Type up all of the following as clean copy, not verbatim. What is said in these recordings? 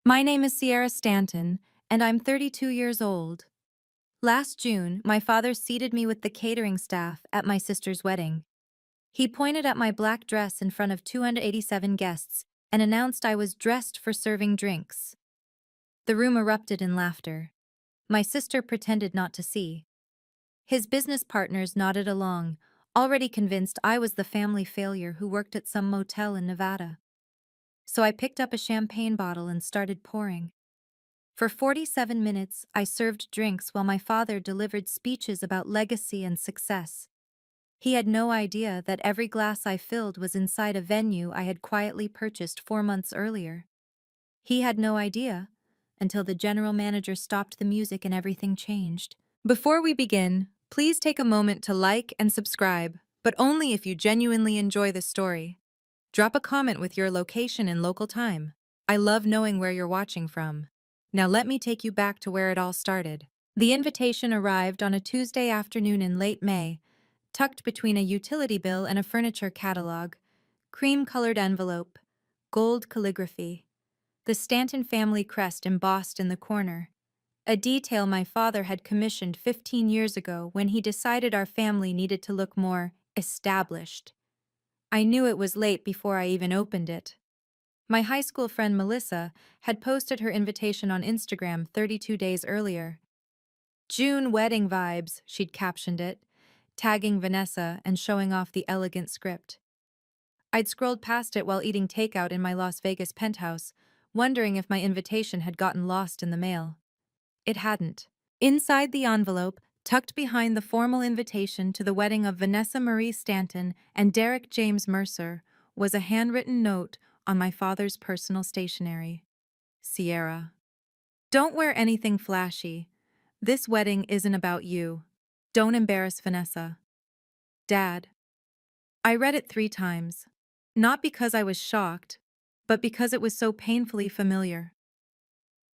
My name is Sierra Stanton, and I'm 32 years old. Last June, my father seated me with the catering staff at my sister's wedding. He pointed at my black dress in front of 287 guests and announced I was dressed for serving drinks. The room erupted in laughter. My sister pretended not to see. His business partners nodded along, already convinced I was the family failure who worked at some motel in Nevada. So I picked up a champagne bottle and started pouring. For 47 minutes, I served drinks while my father delivered speeches about legacy and success. He had no idea that every glass I filled was inside a venue I had quietly purchased 4 months earlier. He had no idea until the general manager stopped the music and everything changed. Before we begin, please take a moment to like and subscribe, but only if you genuinely enjoy the story. Drop a comment with your location and local time. I love knowing where you're watching from. Now let me take you back to where it all started. The invitation arrived on a Tuesday afternoon in late May, tucked between a utility bill and a furniture catalog, cream-colored envelope, gold calligraphy, the Stanton family crest embossed in the corner, a detail my father had commissioned 15 years ago when he decided our family needed to look more established. I knew it was late before I even opened it. My high school friend Melissa had posted her invitation on Instagram 32 days earlier. June wedding vibes, she'd captioned it, tagging Vanessa and showing off the elegant script. I'd scrolled past it while eating takeout in my Las Vegas penthouse, wondering if my invitation had gotten lost in the mail. It hadn't. Inside the envelope, tucked behind the formal invitation to the wedding of Vanessa Marie Stanton and Derek James Mercer, was a handwritten note on my father's personal stationery. Sierra. Don't wear anything flashy. This wedding isn't about you. Don't embarrass Vanessa. Dad. I read it 3 times. Not because I was shocked, but because it was so painfully familiar.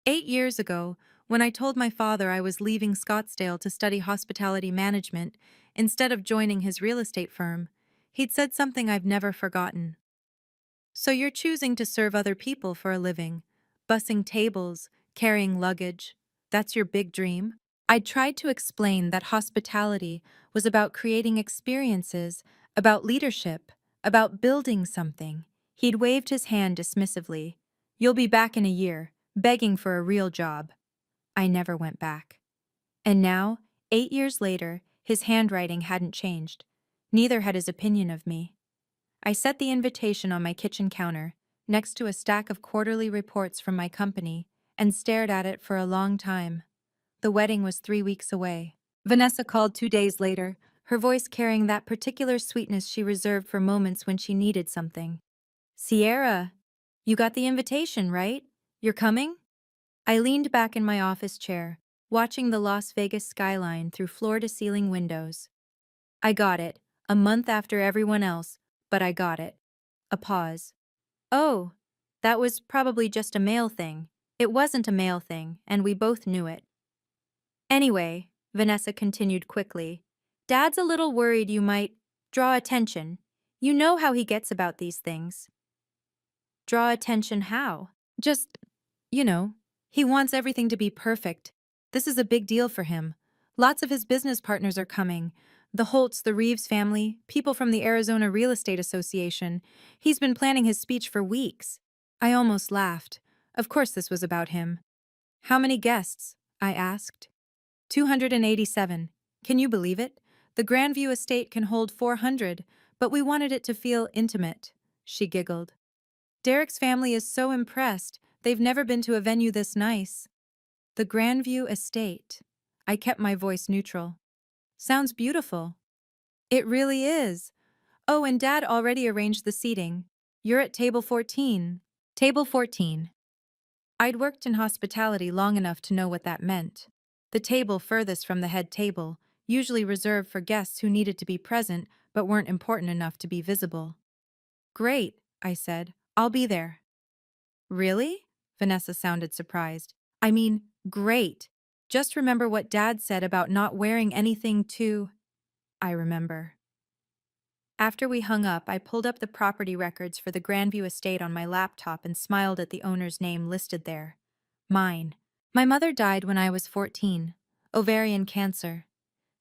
8 years ago, when I told my father I was leaving Scottsdale to study hospitality management instead of joining his real estate firm, he'd said something I've never forgotten. So you're choosing to serve other people for a living, bussing tables, carrying luggage. That's your big dream? I tried to explain that hospitality was about creating experiences, about leadership, about building something. He'd waved his hand dismissively. You'll be back in a year, begging for a real job. I never went back. And now, 8 years later, his handwriting hadn't changed. Neither had his opinion of me. I set the invitation on my kitchen counter, next to a stack of quarterly reports from my company, and stared at it for a long time. The wedding was 3 weeks away. Vanessa called 2 days later, her voice carrying that particular sweetness she reserved for moments when she needed something. Sierra, you got the invitation, right? You're coming? I leaned back in my office chair, watching the Las Vegas skyline through floor-to-ceiling windows. I got it, a month after everyone else, but I got it. A pause. Oh, that was probably just a male thing. It wasn't a male thing, and we both knew it. Anyway, Vanessa continued quickly, Dad's a little worried you might draw attention. You know how he gets about these things. Draw attention how? Just, you know, he wants everything to be perfect. This is a big deal for him. Lots of his business partners are coming. The Holtz, the Reeves family, people from the Arizona Real Estate Association. He's been planning his speech for weeks. I almost laughed. Of course this was about him. How many guests? I asked. 287. Can you believe it? The Grandview estate can hold 400, but we wanted it to feel intimate. She giggled. Derek's family is so impressed. They've never been to a venue this nice. The Grandview estate. I kept my voice neutral. Sounds beautiful. It really is. Oh, and Dad already arranged the seating. You're at table 14. Table 14. I'd worked in hospitality long enough to know what that meant. The table furthest from the head table, usually reserved for guests who needed to be present but weren't important enough to be visible. Great, I said. I'll be there. Really? Vanessa sounded surprised. I mean, great. Just remember what Dad said about not wearing anything too. I remember. After we hung up, I pulled up the property records for the Grandview estate on my laptop and smiled at the owner's name listed there. Mine. My mother died when I was 14. Ovarian cancer.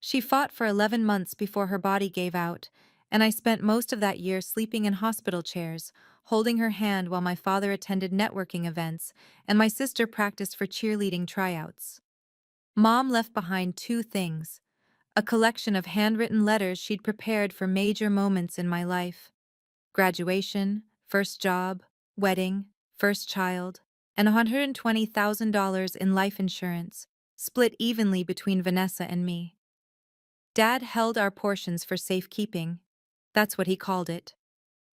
She fought for 11 months before her body gave out, and I spent most of that year sleeping in hospital chairs, holding her hand while my father attended networking events and my sister practiced for cheerleading tryouts. Mom left behind two things: a collection of handwritten letters she'd prepared for major moments in my life: graduation, first job, wedding, first child, and $120,000 in life insurance, split evenly between Vanessa and me. Dad held our portions for safekeeping. That's what he called it.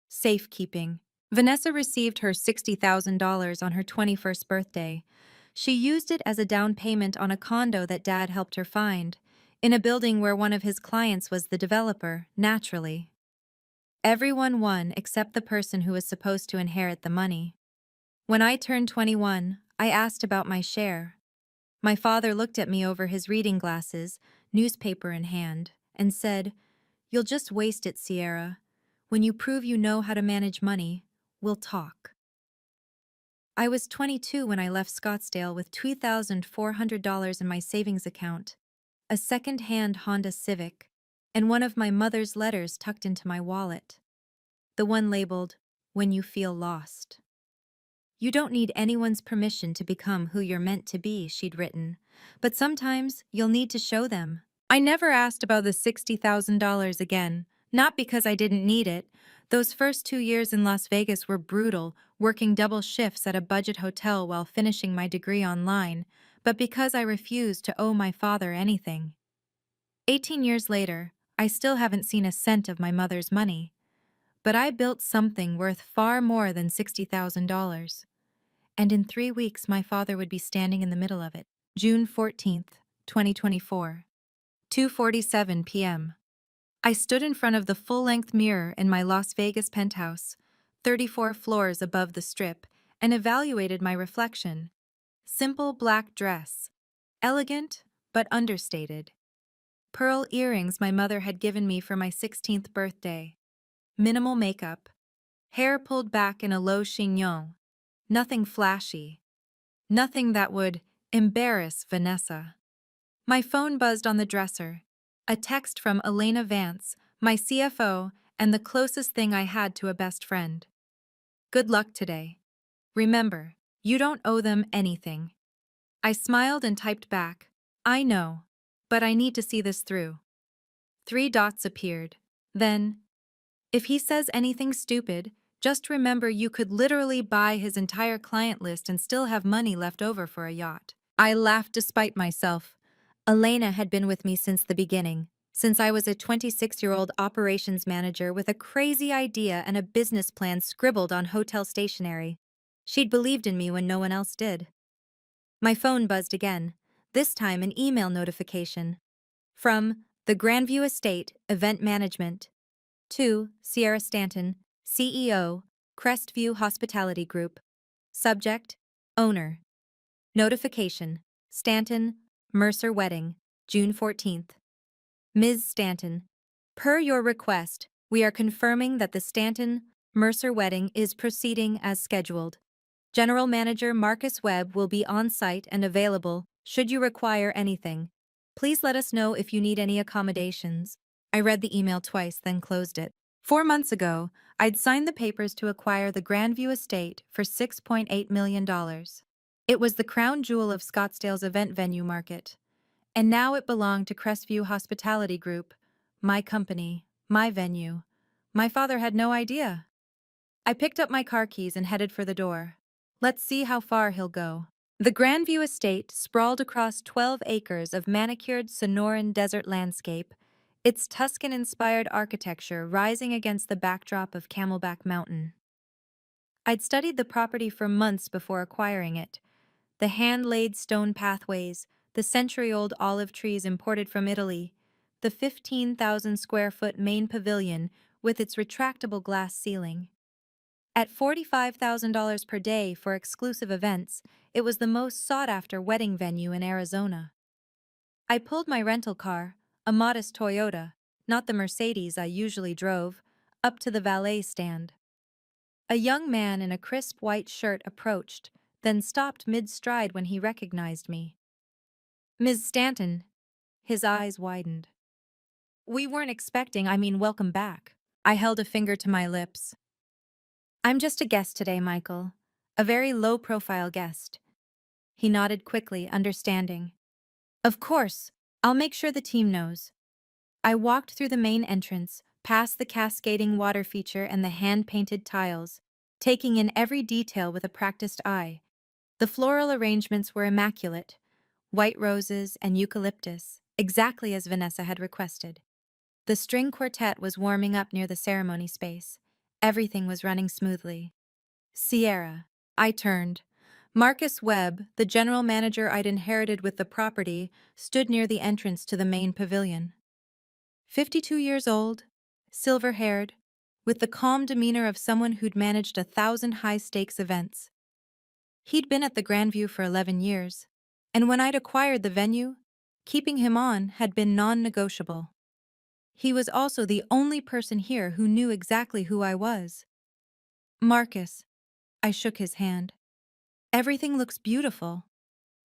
Safekeeping. Vanessa received her $60,000 on her 21st birthday. She used it as a down payment on a condo that Dad helped her find, in a building where one of his clients was the developer, naturally. Everyone won except the person who was supposed to inherit the money. When I turned 21, I asked about my share. My father looked at me over his reading glasses, newspaper in hand, and said, "You'll just waste it, Sierra. When you prove you know how to manage money, we'll talk." I was 22 when I left Scottsdale with $2,400 in my savings account, a second-hand Honda Civic, and one of my mother's letters tucked into my wallet. The one labeled, "When you feel lost." "You don't need anyone's permission to become who you're meant to be," she'd written, "but sometimes you'll need to show them." I never asked about the $60,000 again, not because I didn't need it. Those first 2 years in Las Vegas were brutal, working double shifts at a budget hotel while finishing my degree online, but because I refused to owe my father anything. 18 years later, I still haven't seen a cent of my mother's money. But I built something worth far more than $60,000. And in 3 weeks, my father would be standing in the middle of it. June 14th, 2024. 2:47 p.m. I stood in front of the full-length mirror in my Las Vegas penthouse, 34 floors above the Strip, and evaluated my reflection. Simple black dress. Elegant, but understated. Pearl earrings my mother had given me for my 16th birthday. Minimal makeup. Hair pulled back in a low chignon. Nothing flashy. Nothing that would embarrass Vanessa. My phone buzzed on the dresser. A text from Elena Vance, my CFO, and the closest thing I had to a best friend. "Good luck today. Remember, you don't owe them anything." I smiled and typed back, "I know, but I need to see this through." 3 dots appeared. Then, "If he says anything stupid, just remember you could literally buy his entire client list and still have money left over for a yacht." I laughed despite myself. Elena had been with me since the beginning, since I was a 26-year-old operations manager with a crazy idea and a business plan scribbled on hotel stationery. She'd believed in me when no one else did. My phone buzzed again, this time an email notification. From the Grandview Estate Event Management. To Sierra Stanton, CEO, Crestview Hospitality Group. Subject: Owner. Notification: Stanton, Mercer Wedding, June 14th. Ms. Stanton, per your request, we are confirming that the Stanton, Mercer Wedding is proceeding as scheduled. General Manager Marcus Webb will be on site and available should you require anything. Please let us know if you need any accommodations. I read the email twice, then closed it. 4 months ago, I'd signed the papers to acquire the Grandview Estate for $6.8 million. It was the crown jewel of Scottsdale's event venue market. And now it belonged to Crestview Hospitality Group, my company, my venue. My father had no idea. I picked up my car keys and headed for the door. Let's see how far he'll go. The Grandview Estate sprawled across 12 acres of manicured Sonoran desert landscape, its Tuscan-inspired architecture rising against the backdrop of Camelback Mountain. I'd studied the property for months before acquiring it. The hand-laid stone pathways, the century-old olive trees imported from Italy, the 15,000-square-foot main pavilion with its retractable glass ceiling. At $45,000 per day for exclusive events, it was the most sought-after wedding venue in Arizona. I pulled my rental car, a modest Toyota, not the Mercedes I usually drove, up to the valet stand. A young man in a crisp white shirt approached, then stopped mid-stride when he recognized me. Ms. Stanton. His eyes widened. We weren't expecting, welcome back. I held a finger to my lips. I'm just a guest today, Michael. A very low-profile guest. He nodded quickly, understanding. Of course, I'll make sure the team knows. I walked through the main entrance, past the cascading water feature and the hand-painted tiles, taking in every detail with a practiced eye. The floral arrangements were immaculate, white roses and eucalyptus, exactly as Vanessa had requested. The string quartet was warming up near the ceremony space. Everything was running smoothly. Sierra. I turned. Marcus Webb, the general manager I'd inherited with the property, stood near the entrance to the main pavilion. 52 years old, silver-haired, with the calm demeanor of someone who'd managed 1,000 high-stakes events. He'd been at the Grandview for 11 years, and when I'd acquired the venue, keeping him on had been non-negotiable. He was also the only person here who knew exactly who I was. Marcus. I shook his hand. Everything looks beautiful.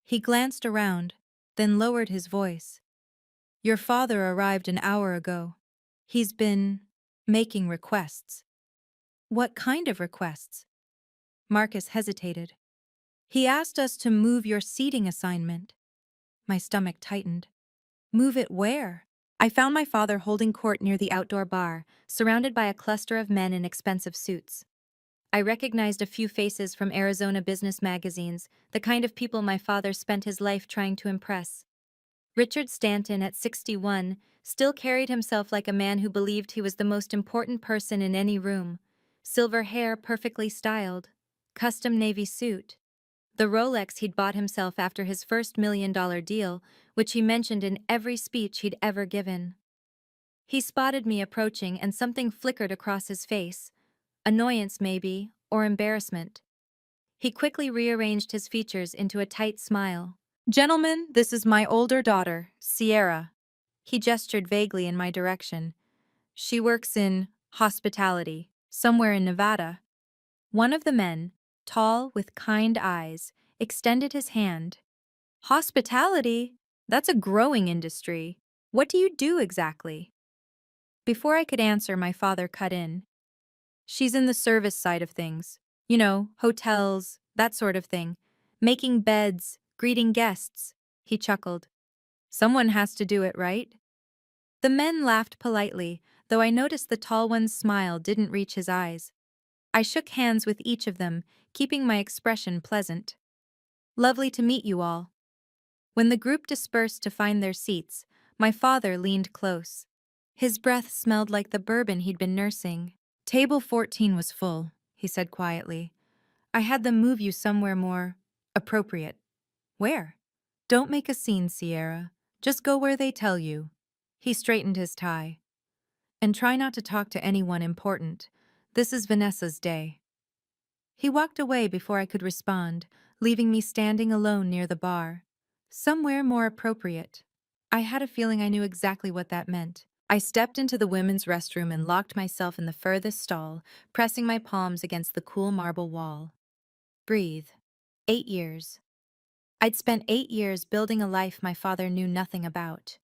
He glanced around, then lowered his voice. Your father arrived an hour ago. He's been making requests. What kind of requests? Marcus hesitated. He asked us to move your seating assignment. My stomach tightened. Move it where? I found my father holding court near the outdoor bar, surrounded by a cluster of men in expensive suits. I recognized a few faces from Arizona business magazines, the kind of people my father spent his life trying to impress. Richard Stanton, at 61, still carried himself like a man who believed he was the most important person in any room. Silver hair perfectly styled, custom navy suit, the Rolex he'd bought himself after his first $1 million deal, which he mentioned in every speech he'd ever given. He spotted me approaching and something flickered across his face. Annoyance, maybe, or embarrassment. He quickly rearranged his features into a tight smile. Gentlemen, this is my older daughter, Sierra. He gestured vaguely in my direction. She works in hospitality, somewhere in Nevada. One of the men, tall with kind eyes, extended his hand. Hospitality? That's a growing industry. What do you do exactly? Before I could answer, my father cut in. She's in the service side of things. You know, hotels, that sort of thing. Making beds, greeting guests. He chuckled. Someone has to do it, right? The men laughed politely, though I noticed the tall one's smile didn't reach his eyes. I shook hands with each of them, keeping my expression pleasant. Lovely to meet you all. When the group dispersed to find their seats, my father leaned close. His breath smelled like the bourbon he'd been nursing. Table 14 was full, he said quietly. I had them move you somewhere more appropriate. Where? Don't make a scene, Sierra. Just go where they tell you. He straightened his tie. And try not to talk to anyone important. This is Vanessa's day. He walked away before I could respond, leaving me standing alone near the bar. Somewhere more appropriate. I had a feeling I knew exactly what that meant. I stepped into the women's restroom and locked myself in the furthest stall, pressing my palms against the cool marble wall. Breathe. 8 years. I'd spent 8 years building a life my father knew nothing about.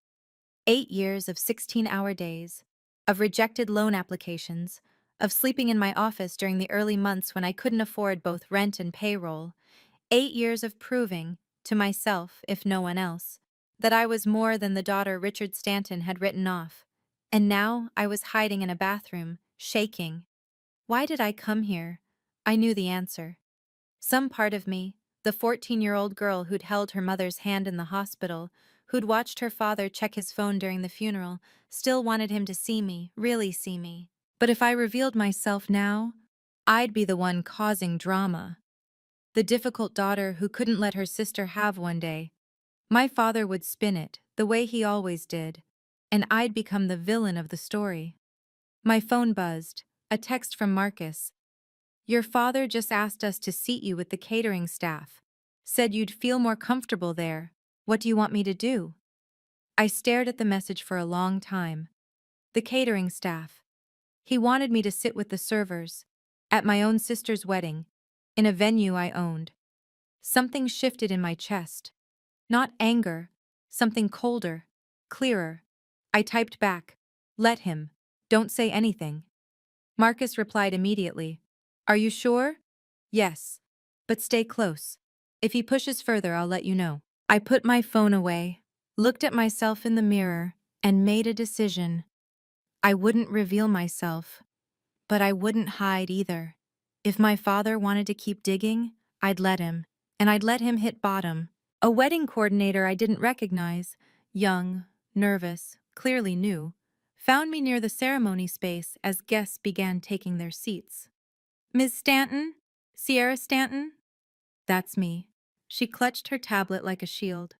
8 years of 16-hour days, of rejected loan applications, of sleeping in my office during the early months when I couldn't afford both rent and payroll. 8 years of proving, to myself, if no one else, that I was more than the daughter Richard Stanton had written off. And now I was hiding in a bathroom, shaking. Why did I come here? I knew the answer. Some part of me, the 14-year-old girl who'd held her mother's hand in the hospital, who'd watched her father check his phone during the funeral, still wanted him to see me, really see me. But if I revealed myself now, I'd be the one causing drama. The difficult daughter who couldn't let her sister have one day. My father would spin it, the way he always did, and I'd become the villain of the story. My phone buzzed, a text from Marcus. Your father just asked us to seat you with the catering staff. Said you'd feel more comfortable there. What do you want me to do? I stared at the message for a long time. The catering staff. He wanted me to sit with the servers, at my own sister's wedding, in a venue I owned. Something shifted in my chest. Not anger, something colder, clearer. I typed back, "Let him. Don't say anything." Marcus replied immediately, "Are you sure?" "Yes. But stay close. If he pushes further, I'll let you know." I put my phone away, looked at myself in the mirror, and made a decision. I wouldn't reveal myself, but I wouldn't hide either. If my father wanted to keep digging, I'd let him, and I'd let him hit bottom. A wedding coordinator I didn't recognize, young, nervous, clearly new, found me near the ceremony space as guests began taking their seats. "Ms. Stanton? Sierra Stanton?" "That's me." She clutched her tablet like a shield.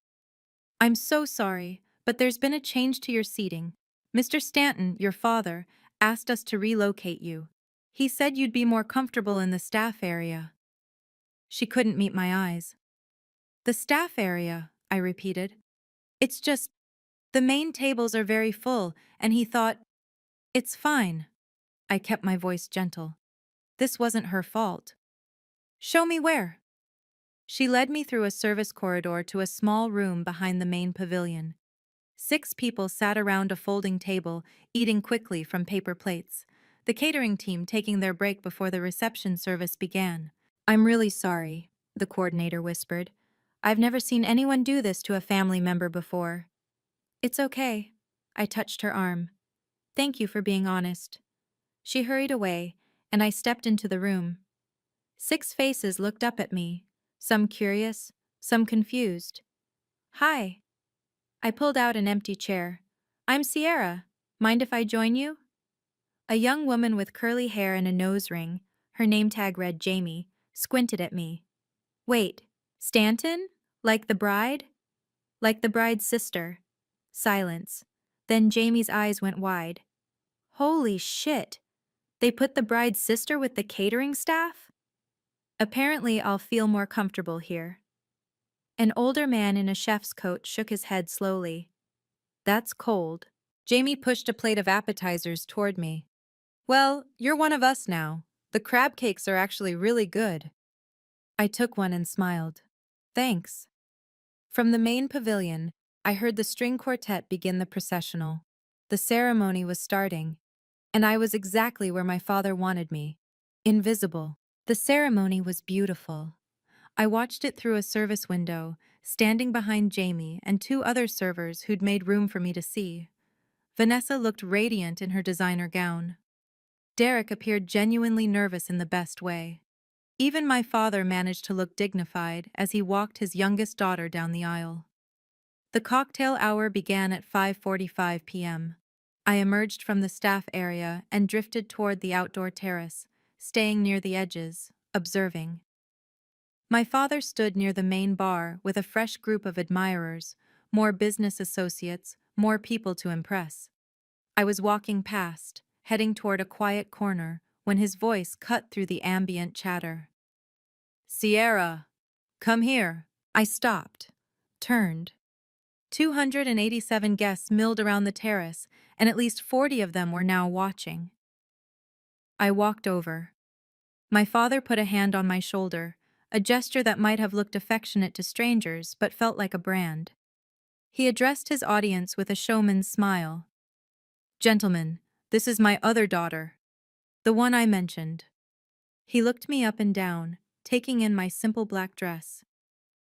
"I'm so sorry, but there's been a change to your seating. Mr. Stanton, your father, asked us to relocate you. He said you'd be more comfortable in the staff area." She couldn't meet my eyes. "The staff area," I repeated. "It's just, the main tables are very full, and he thought—" "It's fine." I kept my voice gentle. This wasn't her fault. "Show me where." She led me through a service corridor to a small room behind the main pavilion. 6 people sat around a folding table, eating quickly from paper plates, the catering team taking their break before the reception service began. "I'm really sorry," the coordinator whispered. "I've never seen anyone do this to a family member before." "It's okay." I touched her arm. "Thank you for being honest." She hurried away, and I stepped into the room. 6 faces looked up at me, some curious, some confused. "Hi." I pulled out an empty chair. "I'm Sierra. Mind if I join you?" A young woman with curly hair and a nose ring, her name tag read Jamie, squinted at me. "Wait, Stanton? Like the bride?" "Like the bride's sister." Silence. Then Jamie's eyes went wide. "Holy shit! They put the bride's sister with the catering staff?" "Apparently I'll feel more comfortable here." An older man in a chef's coat shook his head slowly. "That's cold." Jamie pushed a plate of appetizers toward me. "Well, you're one of us now. The crab cakes are actually really good." I took one and smiled. "Thanks." From the main pavilion, I heard the string quartet begin the processional. The ceremony was starting, and I was exactly where my father wanted me. Invisible. The ceremony was beautiful. I watched it through a service window, standing behind Jamie and 2 other servers who'd made room for me to see. Vanessa looked radiant in her designer gown. Derek appeared genuinely nervous in the best way. Even my father managed to look dignified as he walked his youngest daughter down the aisle. The cocktail hour began at 5:45 p.m. I emerged from the staff area and drifted toward the outdoor terrace, staying near the edges, observing. My father stood near the main bar with a fresh group of admirers, more business associates, more people to impress. I was walking past, heading toward a quiet corner, when his voice cut through the ambient chatter. "Sierra, come here." I stopped, turned. 287 guests milled around the terrace, and at least 40 of them were now watching. I walked over. My father put a hand on my shoulder, a gesture that might have looked affectionate to strangers but felt like a brand. He addressed his audience with a showman's smile. "Gentlemen, this is my other daughter, the one I mentioned." He looked me up and down, taking in my simple black dress.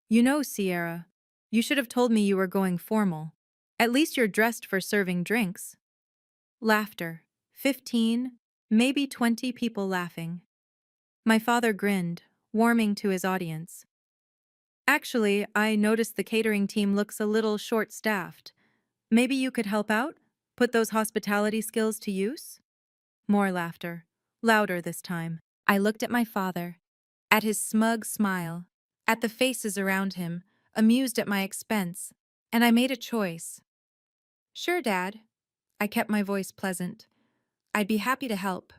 "You know, Sierra, you should have told me you were going formal. At least you're dressed for serving drinks." Laughter. 15, maybe 20 people laughing. My father grinned, warming to his audience. "Actually, I noticed the catering team looks a little short-staffed. Maybe you could help out? Put those hospitality skills to use?" More laughter. Louder this time. I looked at my father, at his smug smile, at the faces around him, amused at my expense, and I made a choice. "Sure, Dad." I kept my voice pleasant. "I'd be happy to help."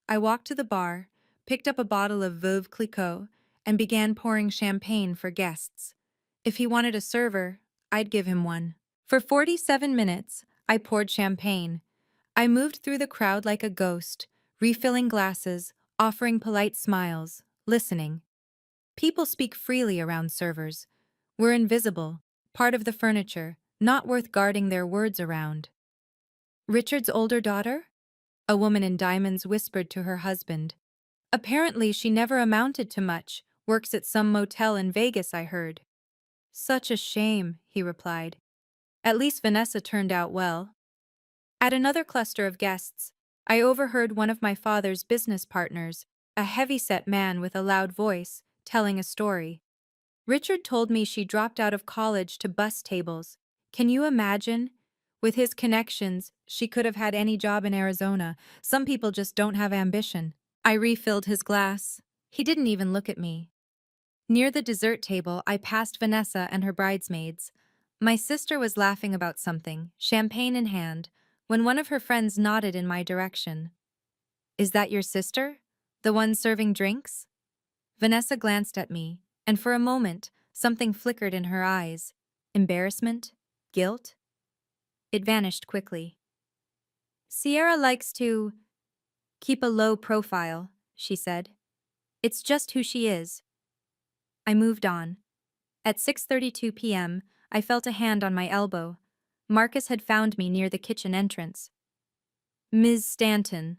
I walked to the bar, picked up a bottle of Veuve Clicquot, and began pouring champagne for guests. If he wanted a server, I'd give him one. For 47 minutes, I poured champagne. I moved through the crowd like a ghost, refilling glasses, offering polite smiles, listening. People speak freely around servers. We're invisible, part of the furniture, not worth guarding their words around. Richard's older daughter? A woman in diamonds whispered to her husband. Apparently, she never amounted to much, works at some motel in Vegas, I heard. Such a shame, he replied. At least Vanessa turned out well. At another cluster of guests, I overheard one of my father's business partners, a heavy-set man with a loud voice, telling a story. Richard told me she dropped out of college to bus tables. Can you imagine? With his connections, she could have had any job in Arizona. Some people just don't have ambition. I refilled his glass. He didn't even look at me. Near the dessert table, I passed Vanessa and her bridesmaids. My sister was laughing about something, champagne in hand, when one of her friends nodded in my direction. Is that your sister? The one serving drinks? Vanessa glanced at me, and for a moment, something flickered in her eyes. Embarrassment? Guilt? It vanished quickly. Sierra likes to keep a low profile, she said. It's just who she is. I moved on. At 6:32 p.m., I felt a hand on my elbow. Marcus had found me near the kitchen entrance. Ms. Stanton.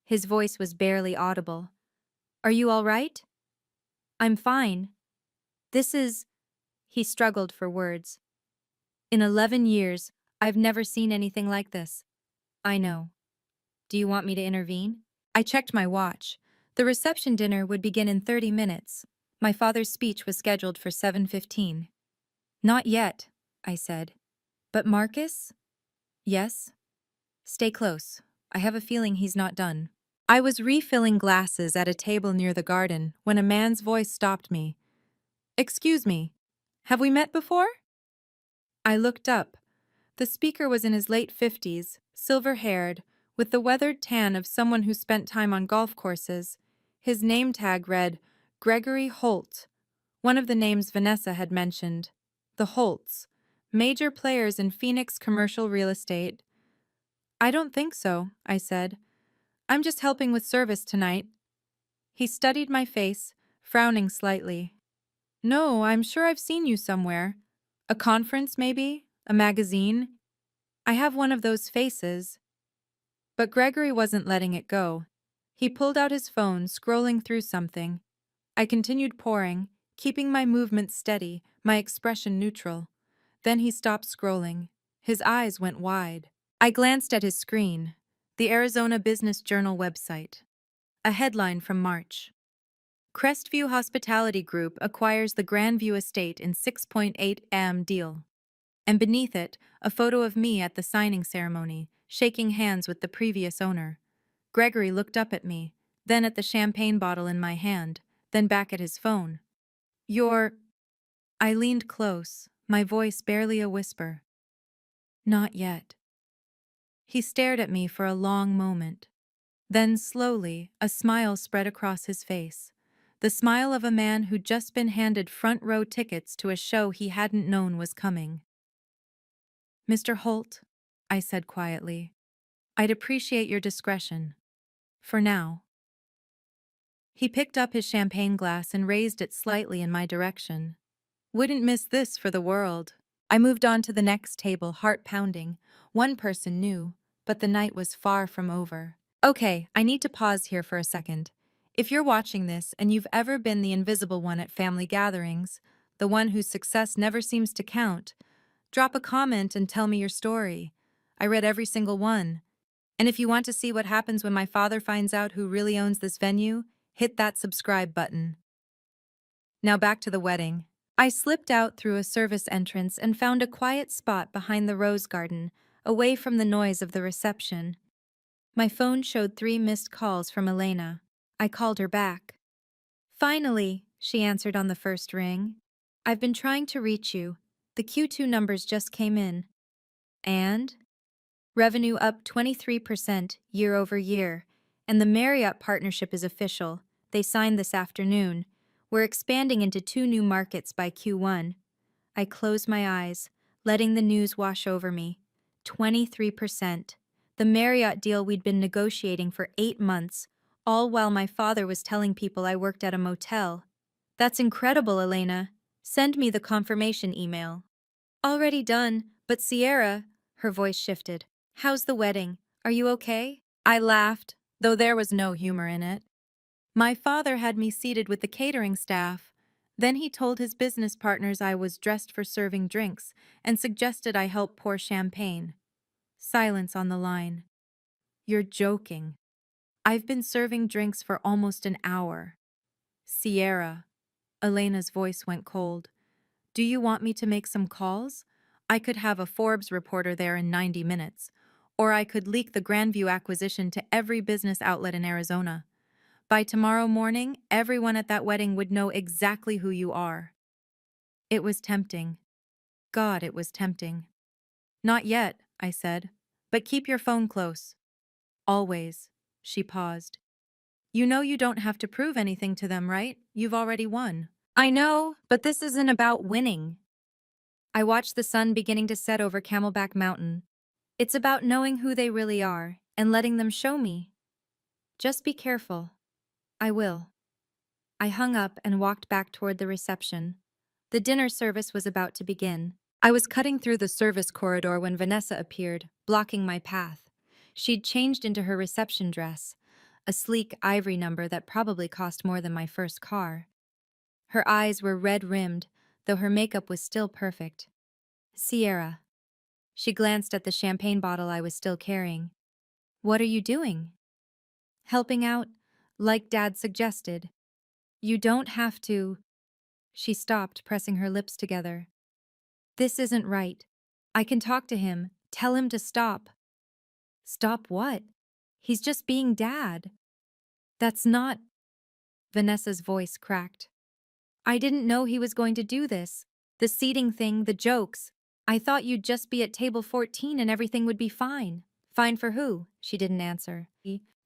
His voice was barely audible. Are you all right? I'm fine. This is... He struggled for words. In 11 years, I've never seen anything like this. I know. Do you want me to intervene? I checked my watch. The reception dinner would begin in 30 minutes. My father's speech was scheduled for 7:15. Not yet, I said. But Marcus? Yes? Stay close. I have a feeling he's not done. I was refilling glasses at a table near the garden when a man's voice stopped me. Excuse me. Have we met before? I looked up. The speaker was in his late 50s, silver-haired, with the weathered tan of someone who spent time on golf courses. His name tag read, Gregory Holt, one of the names Vanessa had mentioned. The Holts, major players in Phoenix commercial real estate. I don't think so, I said. I'm just helping with service tonight. He studied my face, frowning slightly. No, I'm sure I've seen you somewhere. A conference, maybe? A magazine? I have one of those faces. But Gregory wasn't letting it go. He pulled out his phone, scrolling through something. I continued pouring, keeping my movements steady, my expression neutral. Then he stopped scrolling. His eyes went wide. I glanced at his screen. The Arizona Business Journal website. A headline from March. Crestview Hospitality Group acquires the Grandview Estate in 6.8 deal. And beneath it, a photo of me at the signing ceremony, shaking hands with the previous owner. Gregory looked up at me, then at the champagne bottle in my hand, then back at his phone. You're... I leaned close, my voice barely a whisper. Not yet. He stared at me for a long moment. Then, slowly, a smile spread across his face. The smile of a man who'd just been handed front-row tickets to a show he hadn't known was coming. Mr. Holt, I said quietly, I'd appreciate your discretion. For now. He picked up his champagne glass and raised it slightly in my direction. Wouldn't miss this for the world. I moved on to the next table, heart pounding. One person knew, but the night was far from over. Okay, I need to pause here for a second. If you're watching this and you've ever been the invisible one at family gatherings, the one whose success never seems to count, drop a comment and tell me your story. I read every single one. And if you want to see what happens when my father finds out who really owns this venue, hit that subscribe button. Now back to the wedding. I slipped out through a service entrance and found a quiet spot behind the rose garden, away from the noise of the reception. My phone showed 3 missed calls from Elena. I called her back. Finally, she answered on the first ring. I've been trying to reach you. The Q2 numbers just came in. And? Revenue up 23% year over year. And the Marriott partnership is official. They signed this afternoon. We're expanding into 2 new markets by Q1. I closed my eyes, letting the news wash over me. 23%. The Marriott deal we'd been negotiating for 8 months, all while my father was telling people I worked at a motel. That's incredible, Elena. Send me the confirmation email. Already done, but Sierra, her voice shifted. How's the wedding? Are you okay? I laughed, though there was no humor in it. My father had me seated with the catering staff. Then he told his business partners I was dressed for serving drinks and suggested I help pour champagne. Silence on the line. You're joking. I've been serving drinks for almost an hour. Sierra. Elena's voice went cold. Do you want me to make some calls? I could have a Forbes reporter there in 90 minutes. Or I could leak the Grandview acquisition to every business outlet in Arizona. By tomorrow morning, everyone at that wedding would know exactly who you are. It was tempting. God, it was tempting. Not yet, I said. But keep your phone close. Always. She paused. You know you don't have to prove anything to them, right? You've already won. I know, but this isn't about winning. I watched the sun beginning to set over Camelback Mountain. It's about knowing who they really are and letting them show me. Just be careful. I will. I hung up and walked back toward the reception. The dinner service was about to begin. I was cutting through the service corridor when Vanessa appeared, blocking my path. She'd changed into her reception dress, a sleek ivory number that probably cost more than my first car. Her eyes were red-rimmed, though her makeup was still perfect. Sierra. She glanced at the champagne bottle I was still carrying. What are you doing? Helping out, like Dad suggested. You don't have to. She stopped, pressing her lips together. This isn't right. I can talk to him, tell him to stop. Stop what? He's just being Dad. That's not. Vanessa's voice cracked. I didn't know he was going to do this. The seating thing, the jokes. I thought you'd just be at table 14 and everything would be fine. Fine for who? She didn't answer.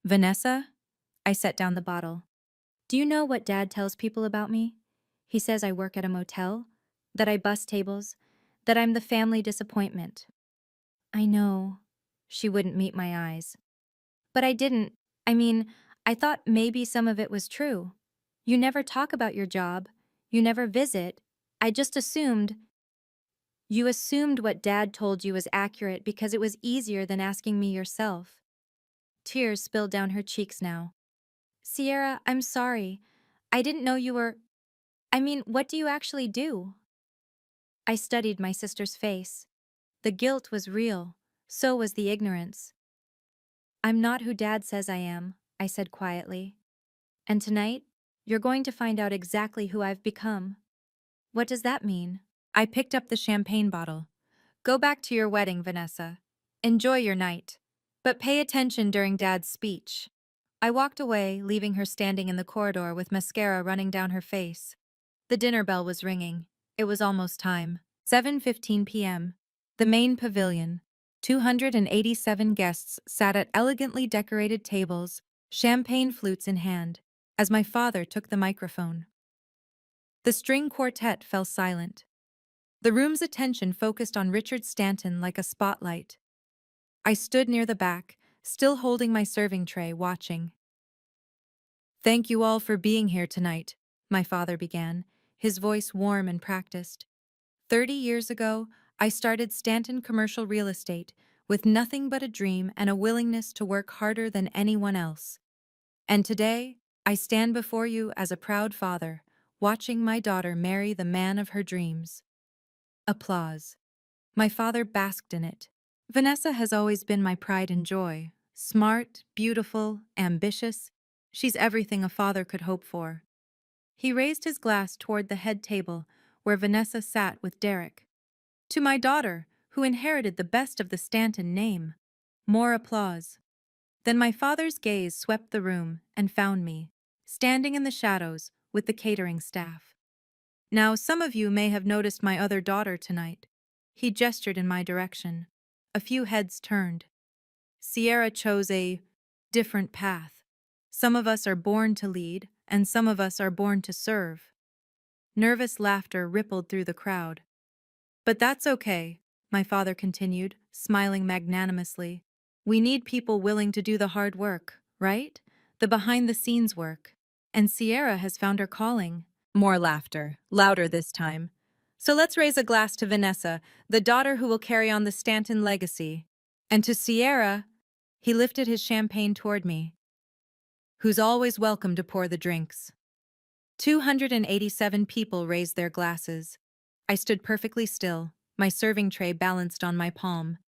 Vanessa? I set down the bottle. Do you know what Dad tells people about me? He says I work at a motel, that I bus tables, that I'm the family disappointment. I know. She wouldn't meet my eyes. But I didn't. I mean, I thought maybe some of it was true. You never talk about your job. You never visit. I just assumed. You assumed what Dad told you was accurate because it was easier than asking me yourself. Tears spilled down her cheeks now. Sierra, I'm sorry. I didn't know you were. I mean, what do you actually do? I studied my sister's face. The guilt was real. So was the ignorance. I'm not who Dad says I am, I said quietly. And tonight, you're going to find out exactly who I've become. What does that mean? I picked up the champagne bottle. Go back to your wedding, Vanessa. Enjoy your night. But pay attention during Dad's speech. I walked away, leaving her standing in the corridor with mascara running down her face. The dinner bell was ringing. It was almost time. 7:15 p.m. The main pavilion. 287 guests sat at elegantly decorated tables, champagne flutes in hand, as my father took the microphone. The string quartet fell silent. The room's attention focused on Richard Stanton like a spotlight. I stood near the back, still holding my serving tray, watching. Thank you all for being here tonight, my father began, his voice warm and practiced. 30 years ago, I started Stanton Commercial Real Estate with nothing but a dream and a willingness to work harder than anyone else. And today, I stand before you as a proud father, watching my daughter marry the man of her dreams. Applause. My father basked in it. Vanessa has always been my pride and joy. Smart, beautiful, ambitious. She's everything a father could hope for. He raised his glass toward the head table, where Vanessa sat with Derek. To my daughter, who inherited the best of the Stanton name. More applause. Then my father's gaze swept the room and found me, standing in the shadows with the catering staff. Now, some of you may have noticed my other daughter tonight. He gestured in my direction. A few heads turned. Sierra chose a different path. Some of us are born to lead, and some of us are born to serve. Nervous laughter rippled through the crowd. But that's okay, my father continued, smiling magnanimously. We need people willing to do the hard work, right? The behind-the-scenes work. And Sierra has found her calling. More laughter, louder this time. So let's raise a glass to Vanessa, the daughter who will carry on the Stanton legacy. And to Sierra, he lifted his champagne toward me, who's always welcome to pour the drinks. 287 people raised their glasses. I stood perfectly still, my serving tray balanced on my palm,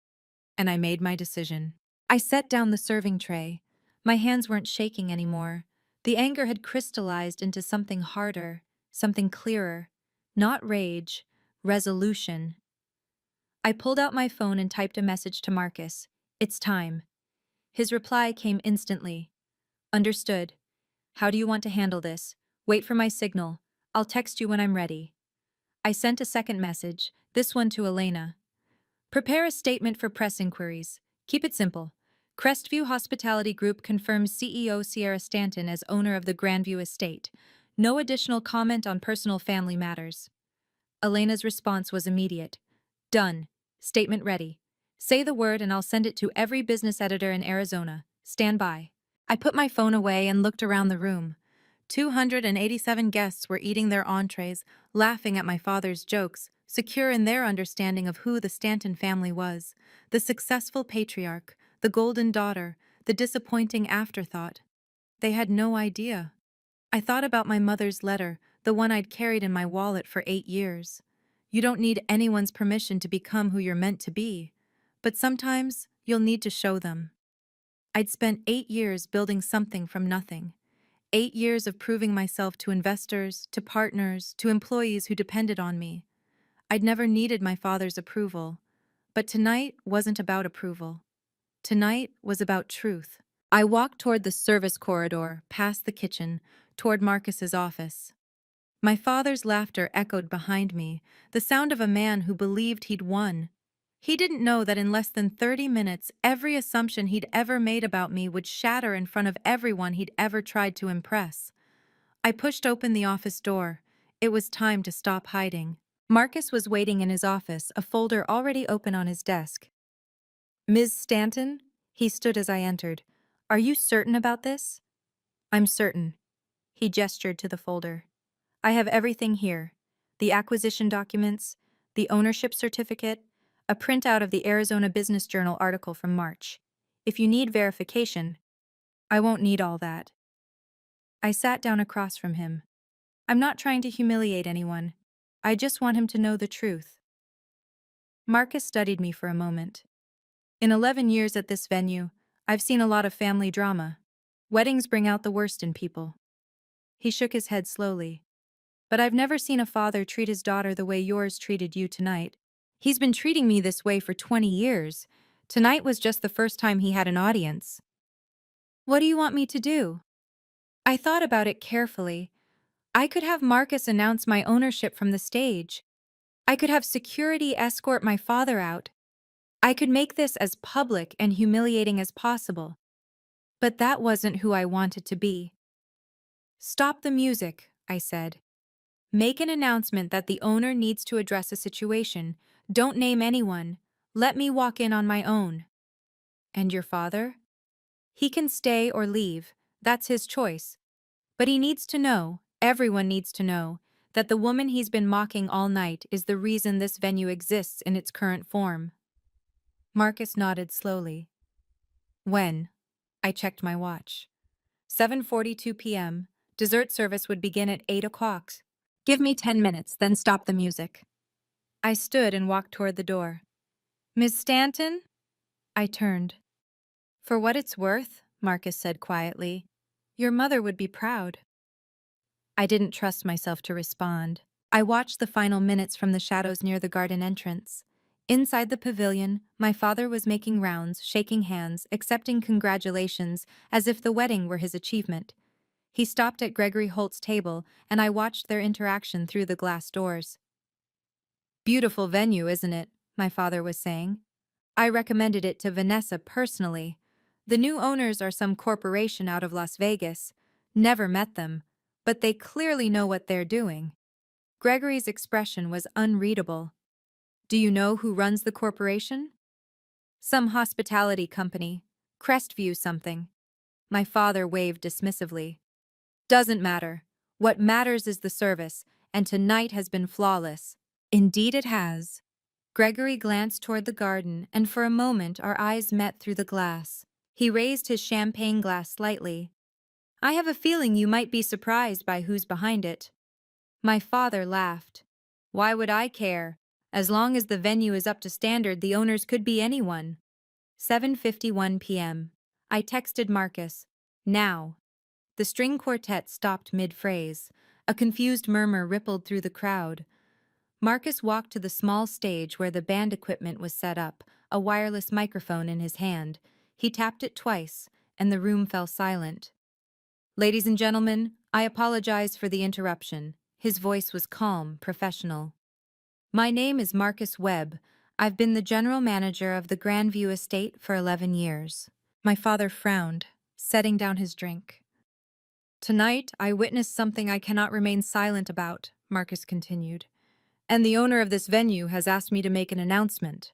and I made my decision. I set down the serving tray. My hands weren't shaking anymore. The anger had crystallized into something harder, something clearer. Not rage, resolution. I pulled out my phone and typed a message to Marcus. It's time. His reply came instantly. Understood. How do you want to handle this? Wait for my signal. I'll text you when I'm ready. I sent a second message, this one to Elena. Prepare a statement for press inquiries. Keep it simple. Crestview Hospitality Group confirms CEO Sierra Stanton as owner of the Grandview estate. No additional comment on personal family matters. Elena's response was immediate. Done. Statement ready. Say the word and I'll send it to every business editor in Arizona. Stand by. I put my phone away and looked around the room. 287 guests were eating their entrees, laughing at my father's jokes, secure in their understanding of who the Stanton family was, the successful patriarch, the golden daughter, the disappointing afterthought. They had no idea. I thought about my mother's letter, the one I'd carried in my wallet for 8 years. You don't need anyone's permission to become who you're meant to be, but sometimes you'll need to show them. I'd spent 8 years building something from nothing. 8 years of proving myself to investors, to partners, to employees who depended on me. I'd never needed my father's approval. But tonight wasn't about approval. Tonight was about truth. I walked toward the service corridor, past the kitchen, toward Marcus's office. My father's laughter echoed behind me, the sound of a man who believed he'd won. He didn't know that in less than 30 minutes, every assumption he'd ever made about me would shatter in front of everyone he'd ever tried to impress. I pushed open the office door. It was time to stop hiding. Marcus was waiting in his office, a folder already open on his desk. Ms. Stanton? He stood as I entered. Are you certain about this? I'm certain. He gestured to the folder. I have everything here. The acquisition documents, the ownership certificate, a printout of the Arizona Business Journal article from March. If you need verification, I won't need all that. I sat down across from him. I'm not trying to humiliate anyone. I just want him to know the truth. Marcus studied me for a moment. In 11 years at this venue, I've seen a lot of family drama. Weddings bring out the worst in people. He shook his head slowly. But I've never seen a father treat his daughter the way yours treated you tonight. He's been treating me this way for 20 years. Tonight was just the first time he had an audience. What do you want me to do? I thought about it carefully. I could have Marcus announce my ownership from the stage. I could have security escort my father out. I could make this as public and humiliating as possible. But that wasn't who I wanted to be. Stop the music, I said. Make an announcement that the owner needs to address a situation. Don't name anyone. Let me walk in on my own. And your father? He can stay or leave. That's his choice. But he needs to know, everyone needs to know, that the woman he's been mocking all night is the reason this venue exists in its current form. Marcus nodded slowly. When? I checked my watch. 7:42 p.m. Dessert service would begin at 8 o'clock. Give me 10 minutes, then stop the music. I stood and walked toward the door. Miss Stanton? I turned. For what it's worth, Marcus said quietly, your mother would be proud. I didn't trust myself to respond. I watched the final minutes from the shadows near the garden entrance. Inside the pavilion, my father was making rounds, shaking hands, accepting congratulations, as if the wedding were his achievement. He stopped at Gregory Holt's table, and I watched their interaction through the glass doors. Beautiful venue, isn't it? My father was saying. I recommended it to Vanessa personally. The new owners are some corporation out of Las Vegas. Never met them, but they clearly know what they're doing. Gregory's expression was unreadable. Do you know who runs the corporation? Some hospitality company. Crestview something. My father waved dismissively. Doesn't matter. What matters is the service, and tonight has been flawless. Indeed it has. Gregory glanced toward the garden, and for a moment our eyes met through the glass. He raised his champagne glass slightly. I have a feeling you might be surprised by who's behind it. My father laughed. Why would I care? As long as the venue is up to standard, the owners could be anyone. 7:51 p.m. I texted Marcus. Now. The string quartet stopped mid-phrase. A confused murmur rippled through the crowd. Marcus walked to the small stage where the band equipment was set up, a wireless microphone in his hand. He tapped it twice, and the room fell silent. Ladies and gentlemen, I apologize for the interruption. His voice was calm, professional. My name is Marcus Webb. I've been the general manager of the Grandview Estate for 11 years. My father frowned, setting down his drink. Tonight, I witnessed something I cannot remain silent about, Marcus continued. And the owner of this venue has asked me to make an announcement.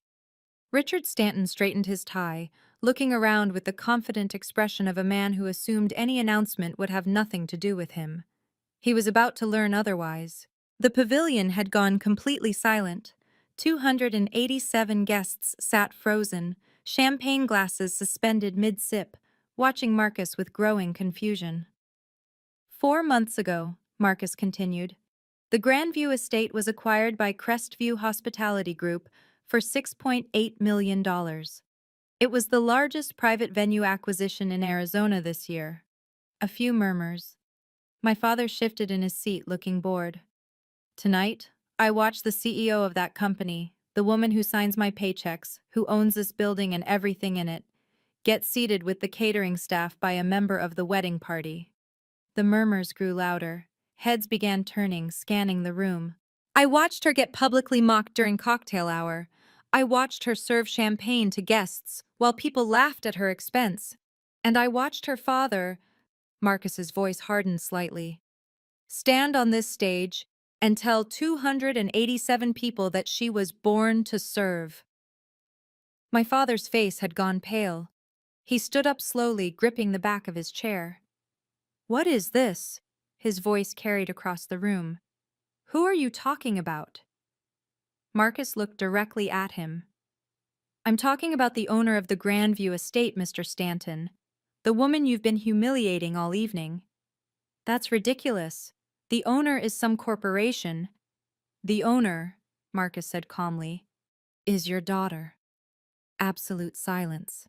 Richard Stanton straightened his tie, looking around with the confident expression of a man who assumed any announcement would have nothing to do with him. He was about to learn otherwise. The pavilion had gone completely silent. 287 guests sat frozen, champagne glasses suspended mid-sip, watching Marcus with growing confusion. 4 months ago, Marcus continued, the Grandview Estate was acquired by Crestview Hospitality Group for $6.8 million. It was the largest private venue acquisition in Arizona this year. A few murmurs. My father shifted in his seat, looking bored. Tonight, I watched the CEO of that company, the woman who signs my paychecks, who owns this building and everything in it, get seated with the catering staff by a member of the wedding party. The murmurs grew louder. Heads began turning, scanning the room. I watched her get publicly mocked during cocktail hour. I watched her serve champagne to guests while people laughed at her expense. And I watched her father, Marcus's voice hardened slightly, stand on this stage and tell 287 people that she was born to serve. My father's face had gone pale. He stood up slowly, gripping the back of his chair. What is this? His voice carried across the room. Who are you talking about? Marcus looked directly at him. I'm talking about the owner of the Grandview Estate, Mr. Stanton. The woman you've been humiliating all evening. That's ridiculous. The owner is some corporation. The owner, Marcus said calmly, is your daughter. Absolute silence.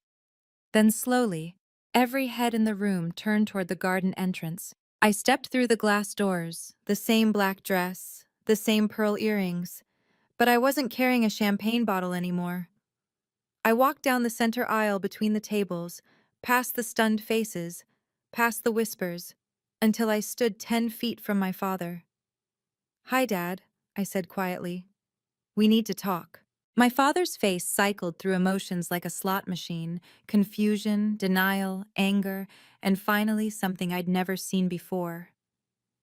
Then slowly, every head in the room turned toward the garden entrance. I stepped through the glass doors, the same black dress, the same pearl earrings, but I wasn't carrying a champagne bottle anymore. I walked down the center aisle between the tables, past the stunned faces, past the whispers, until I stood 10 feet from my father. Hi, Dad, I said quietly. We need to talk. My father's face cycled through emotions like a slot machine, confusion, denial, anger, and finally something I'd never seen before.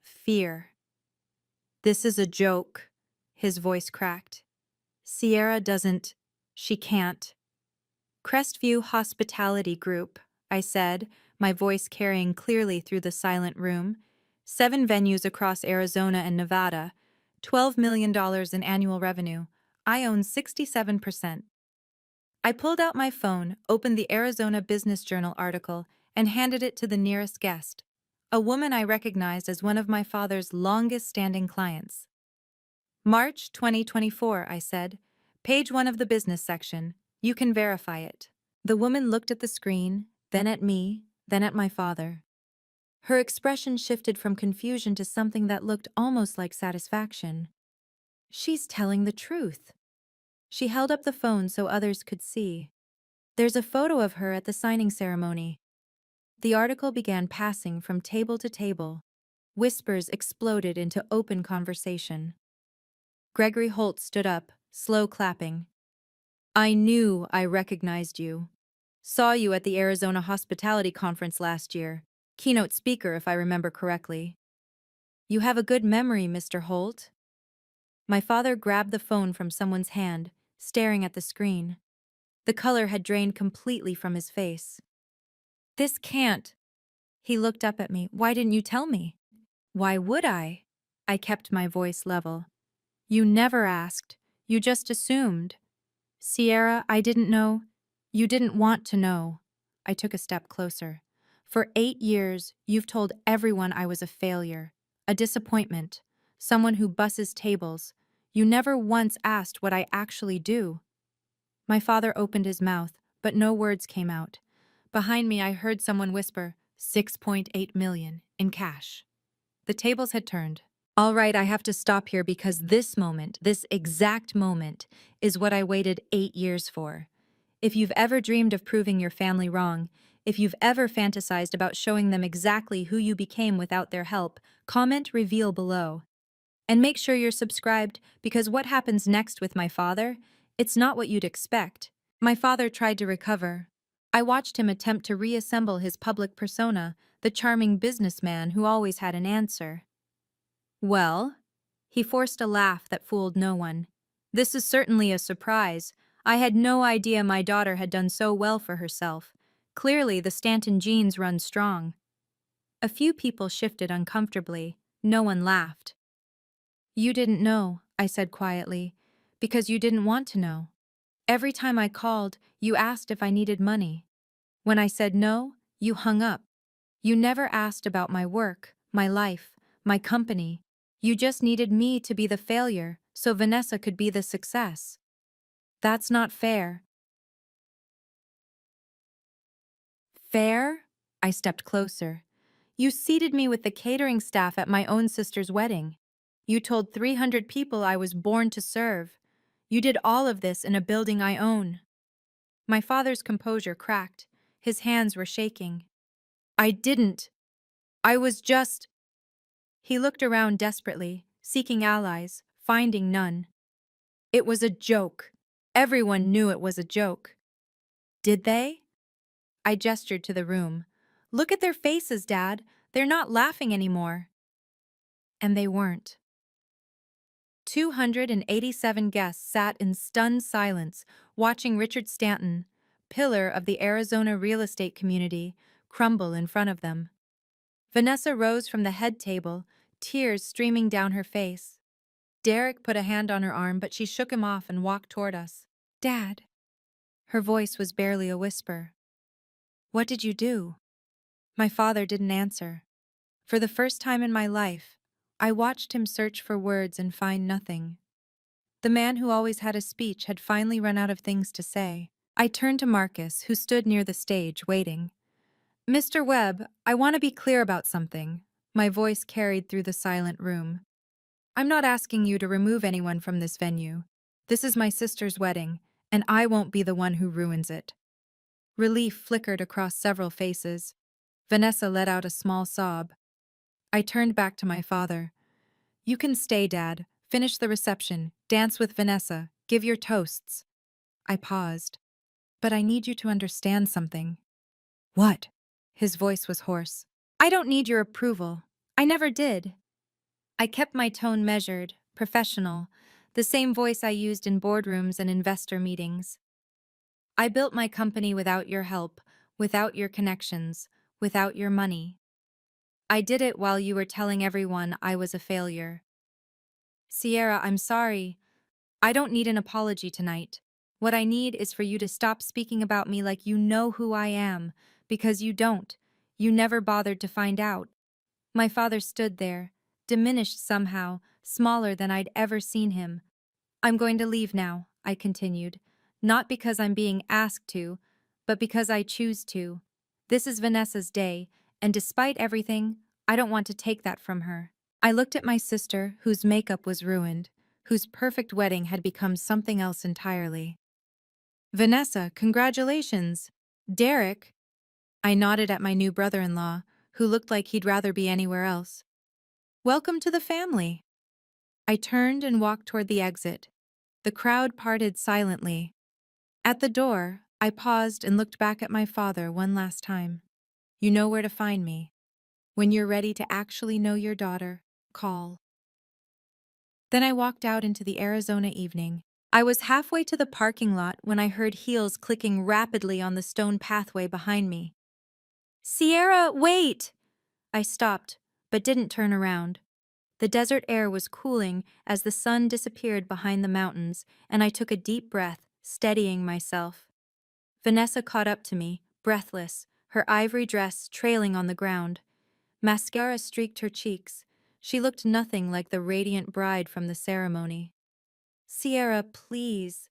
Fear. This is a joke, his voice cracked. Sierra doesn't. She can't. Crestview Hospitality Group, I said, my voice carrying clearly through the silent room. 7 venues across Arizona and Nevada, $12 million in annual revenue. I own 67%. I pulled out my phone, opened the Arizona Business Journal article, and handed it to the nearest guest, a woman I recognized as one of my father's longest-standing clients. March 2024, I said. Page 1 of the business section. You can verify it. The woman looked at the screen, then at me, then at my father. Her expression shifted from confusion to something that looked almost like satisfaction. She's telling the truth. She held up the phone so others could see. There's a photo of her at the signing ceremony. The article began passing from table to table. Whispers exploded into open conversation. Gregory Holt stood up, slow clapping. I knew I recognized you. Saw you at the Arizona Hospitality Conference last year. Keynote speaker, if I remember correctly. You have a good memory, Mr. Holt. My father grabbed the phone from someone's hand, staring at the screen. The color had drained completely from his face. This can't. He looked up at me. Why didn't you tell me? Why would I? I kept my voice level. You never asked. You just assumed. Sierra, I didn't know. You didn't want to know. I took a step closer. For 8 years, you've told everyone I was a failure, a disappointment, someone who busses tables. You never once asked what I actually do. My father opened his mouth, but no words came out. Behind me, I heard someone whisper, 6.8 million in cash. The tables had turned. All right, I have to stop here because this moment, this exact moment, is what I waited 8 years for. If you've ever dreamed of proving your family wrong, if you've ever fantasized about showing them exactly who you became without their help, comment reveal below. And make sure you're subscribed because what happens next with my father, it's not what you'd expect. My father tried to recover. I watched him attempt to reassemble his public persona, the charming businessman who always had an answer. Well, he forced a laugh that fooled no one. This is certainly a surprise. I had no idea my daughter had done so well for herself. Clearly, the Stanton genes run strong. A few people shifted uncomfortably. No one laughed. You didn't know, I said quietly, because you didn't want to know. Every time I called, you asked if I needed money. When I said no, you hung up. You never asked about my work, my life, my company. You just needed me to be the failure so Vanessa could be the success. That's not fair. Fair? I stepped closer. You seated me with the catering staff at my own sister's wedding. You told 300 people I was born to serve. You did all of this in a building I own. My father's composure cracked. His hands were shaking. I didn't. I was just. He looked around desperately, seeking allies, finding none. It was a joke. Everyone knew it was a joke. Did they? I gestured to the room. Look at their faces, Dad. They're not laughing anymore. And they weren't. 287 guests sat in stunned silence, watching Richard Stanton, pillar of the Arizona real estate community, crumble in front of them. Vanessa rose from the head table, tears streaming down her face. Derek put a hand on her arm, but she shook him off and walked toward us. Dad. Her voice was barely a whisper. What did you do? My father didn't answer. For the first time in my life, I watched him search for words and find nothing. The man who always had a speech had finally run out of things to say. I turned to Marcus, who stood near the stage, waiting. Mr. Webb, I want to be clear about something. My voice carried through the silent room. I'm not asking you to remove anyone from this venue. This is my sister's wedding, and I won't be the one who ruins it. Relief flickered across several faces. Vanessa let out a small sob. I turned back to my father. You can stay, Dad. Finish the reception. Dance with Vanessa. Give your toasts. I paused. But I need you to understand something. What? His voice was hoarse. I don't need your approval. I never did. I kept my tone measured, professional, the same voice I used in boardrooms and investor meetings. I built my company without your help, without your connections, without your money. I did it while you were telling everyone I was a failure. Sierra, I'm sorry. I don't need an apology tonight. What I need is for you to stop speaking about me like you know who I am, because you don't. You never bothered to find out. My father stood there, diminished somehow, smaller than I'd ever seen him. I'm going to leave now, I continued. Not because I'm being asked to, but because I choose to. This is Vanessa's day, and despite everything, I don't want to take that from her. I looked at my sister, whose makeup was ruined, whose perfect wedding had become something else entirely. Vanessa, congratulations. Derek. I nodded at my new brother-in-law, who looked like he'd rather be anywhere else. Welcome to the family. I turned and walked toward the exit. The crowd parted silently. At the door, I paused and looked back at my father one last time. You know where to find me. When you're ready to actually know your daughter, call. Then I walked out into the Arizona evening. I was halfway to the parking lot when I heard heels clicking rapidly on the stone pathway behind me. Sierra, wait! I stopped, but didn't turn around. The desert air was cooling as the sun disappeared behind the mountains, and I took a deep breath, steadying myself. Vanessa caught up to me, breathless, her ivory dress trailing on the ground. Mascara streaked her cheeks. She looked nothing like the radiant bride from the ceremony. "Sierra, please."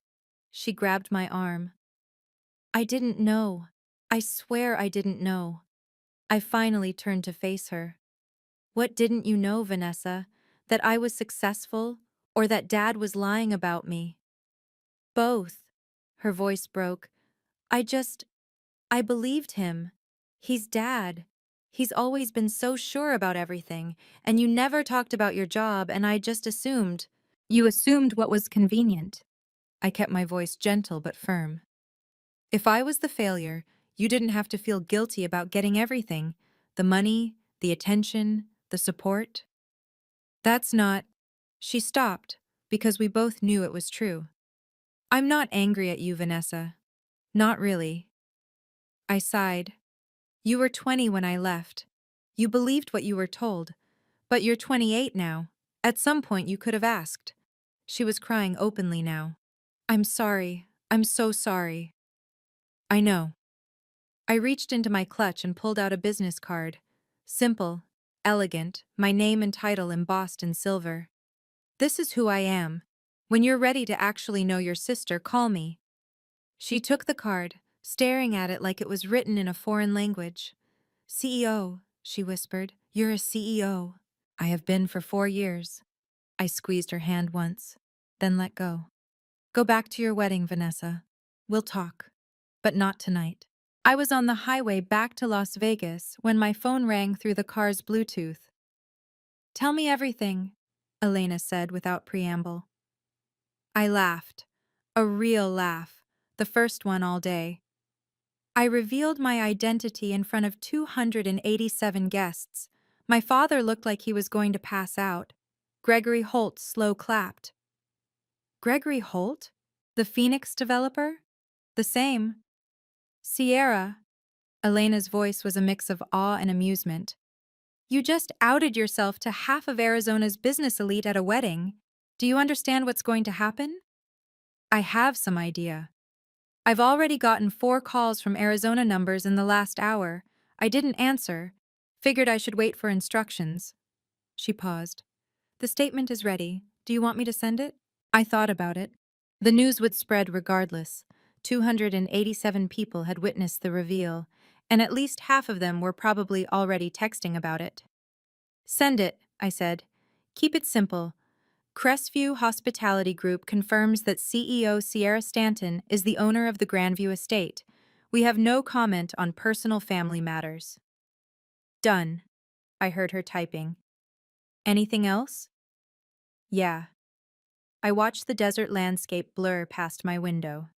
She grabbed my arm. "I didn't know. I swear I didn't know." I finally turned to face her. "What didn't you know, Vanessa? That I was successful, or that Dad was lying about me?" "Both." Her voice broke. I just, I believed him. He's Dad. He's always been so sure about everything, and you never talked about your job, and I just assumed. You assumed what was convenient." I kept my voice gentle but firm. "If I was the failure, you didn't have to feel guilty about getting everything. The money, the attention, the support." "That's not—" She stopped, because we both knew it was true. "I'm not angry at you, Vanessa. Not really." I sighed. "You were 20 when I left. You believed what you were told. But you're 28 now. At some point you could have asked." She was crying openly now. "I'm sorry. I'm so sorry." "I know." I reached into my clutch and pulled out a business card. Simple, elegant, my name and title embossed in silver. "This is who I am. When you're ready to actually know your sister, call me." She took the card, staring at it like it was written in a foreign language. "CEO," she whispered. "You're a CEO." "I have been for 4 years." I squeezed her hand once, then let go. "Go back to your wedding, Vanessa. We'll talk. But not tonight." I was on the highway back to Las Vegas when my phone rang through the car's Bluetooth. "Tell me everything," Elena said without preamble. I laughed. A real laugh. The first one all day. I revealed my identity in front of 287 guests. My father looked like he was going to pass out. Gregory Holt slow clapped. "Gregory Holt? The Phoenix developer?" "The same." "Sierra." Elena's voice was a mix of awe and amusement. "You just outed yourself to half of Arizona's business elite at a wedding. Do you understand what's going to happen?" "I have some idea. I've already gotten 4 calls from Arizona numbers in the last hour. I didn't answer. Figured I should wait for instructions." She paused. "The statement is ready. Do you want me to send it?" I thought about it. The news would spread regardless. 287 people had witnessed the reveal, and at least half of them were probably already texting about it. "Send it," I said. "Keep it simple. Crestview Hospitality Group confirms that CEO Sierra Stanton is the owner of the Grandview estate. We have no comment on personal family matters." "Done," I heard her typing. "Anything else?" "Yeah." I watched the desert landscape blur past my window.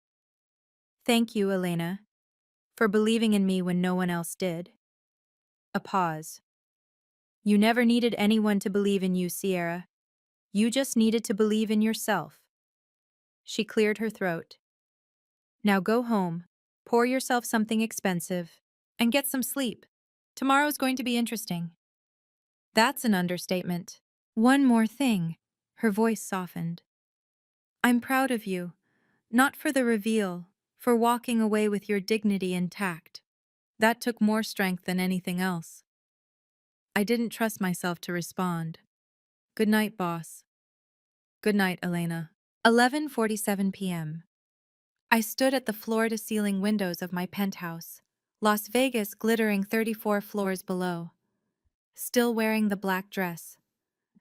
"Thank you, Elena, for believing in me when no one else did." A pause. "You never needed anyone to believe in you, Sierra. You just needed to believe in yourself." She cleared her throat. "Now go home, pour yourself something expensive, and get some sleep. Tomorrow's going to be interesting." "That's an understatement." "One more thing." Her voice softened. "I'm proud of you. Not for the reveal, for walking away with your dignity intact. That took more strength than anything else." I didn't trust myself to respond. "Good night, boss." "Good night, Elena." 11:47 p.m. I stood at the floor-to-ceiling windows of my penthouse, Las Vegas glittering 34 floors below. Still wearing the black dress.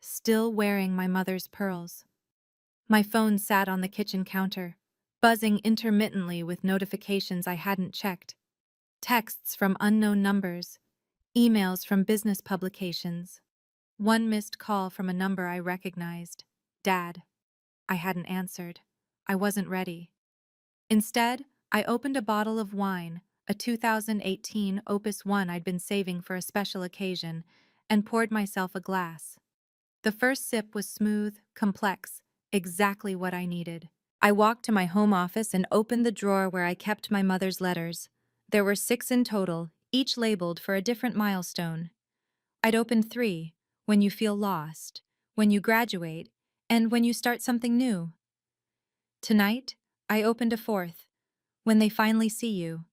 Still wearing my mother's pearls. My phone sat on the kitchen counter, buzzing intermittently with notifications I hadn't checked. Texts from unknown numbers. Emails from business publications. One missed call from a number I recognized. Dad. I hadn't answered. I wasn't ready. Instead, I opened a bottle of wine, a 2018 Opus One I'd been saving for a special occasion, and poured myself a glass. The first sip was smooth, complex, exactly what I needed. I walked to my home office and opened the drawer where I kept my mother's letters. There were 6 in total, each labeled for a different milestone. I'd open 3, when you feel lost, when you graduate, and when you start something new. Tonight, I opened a 4th, when they finally see you.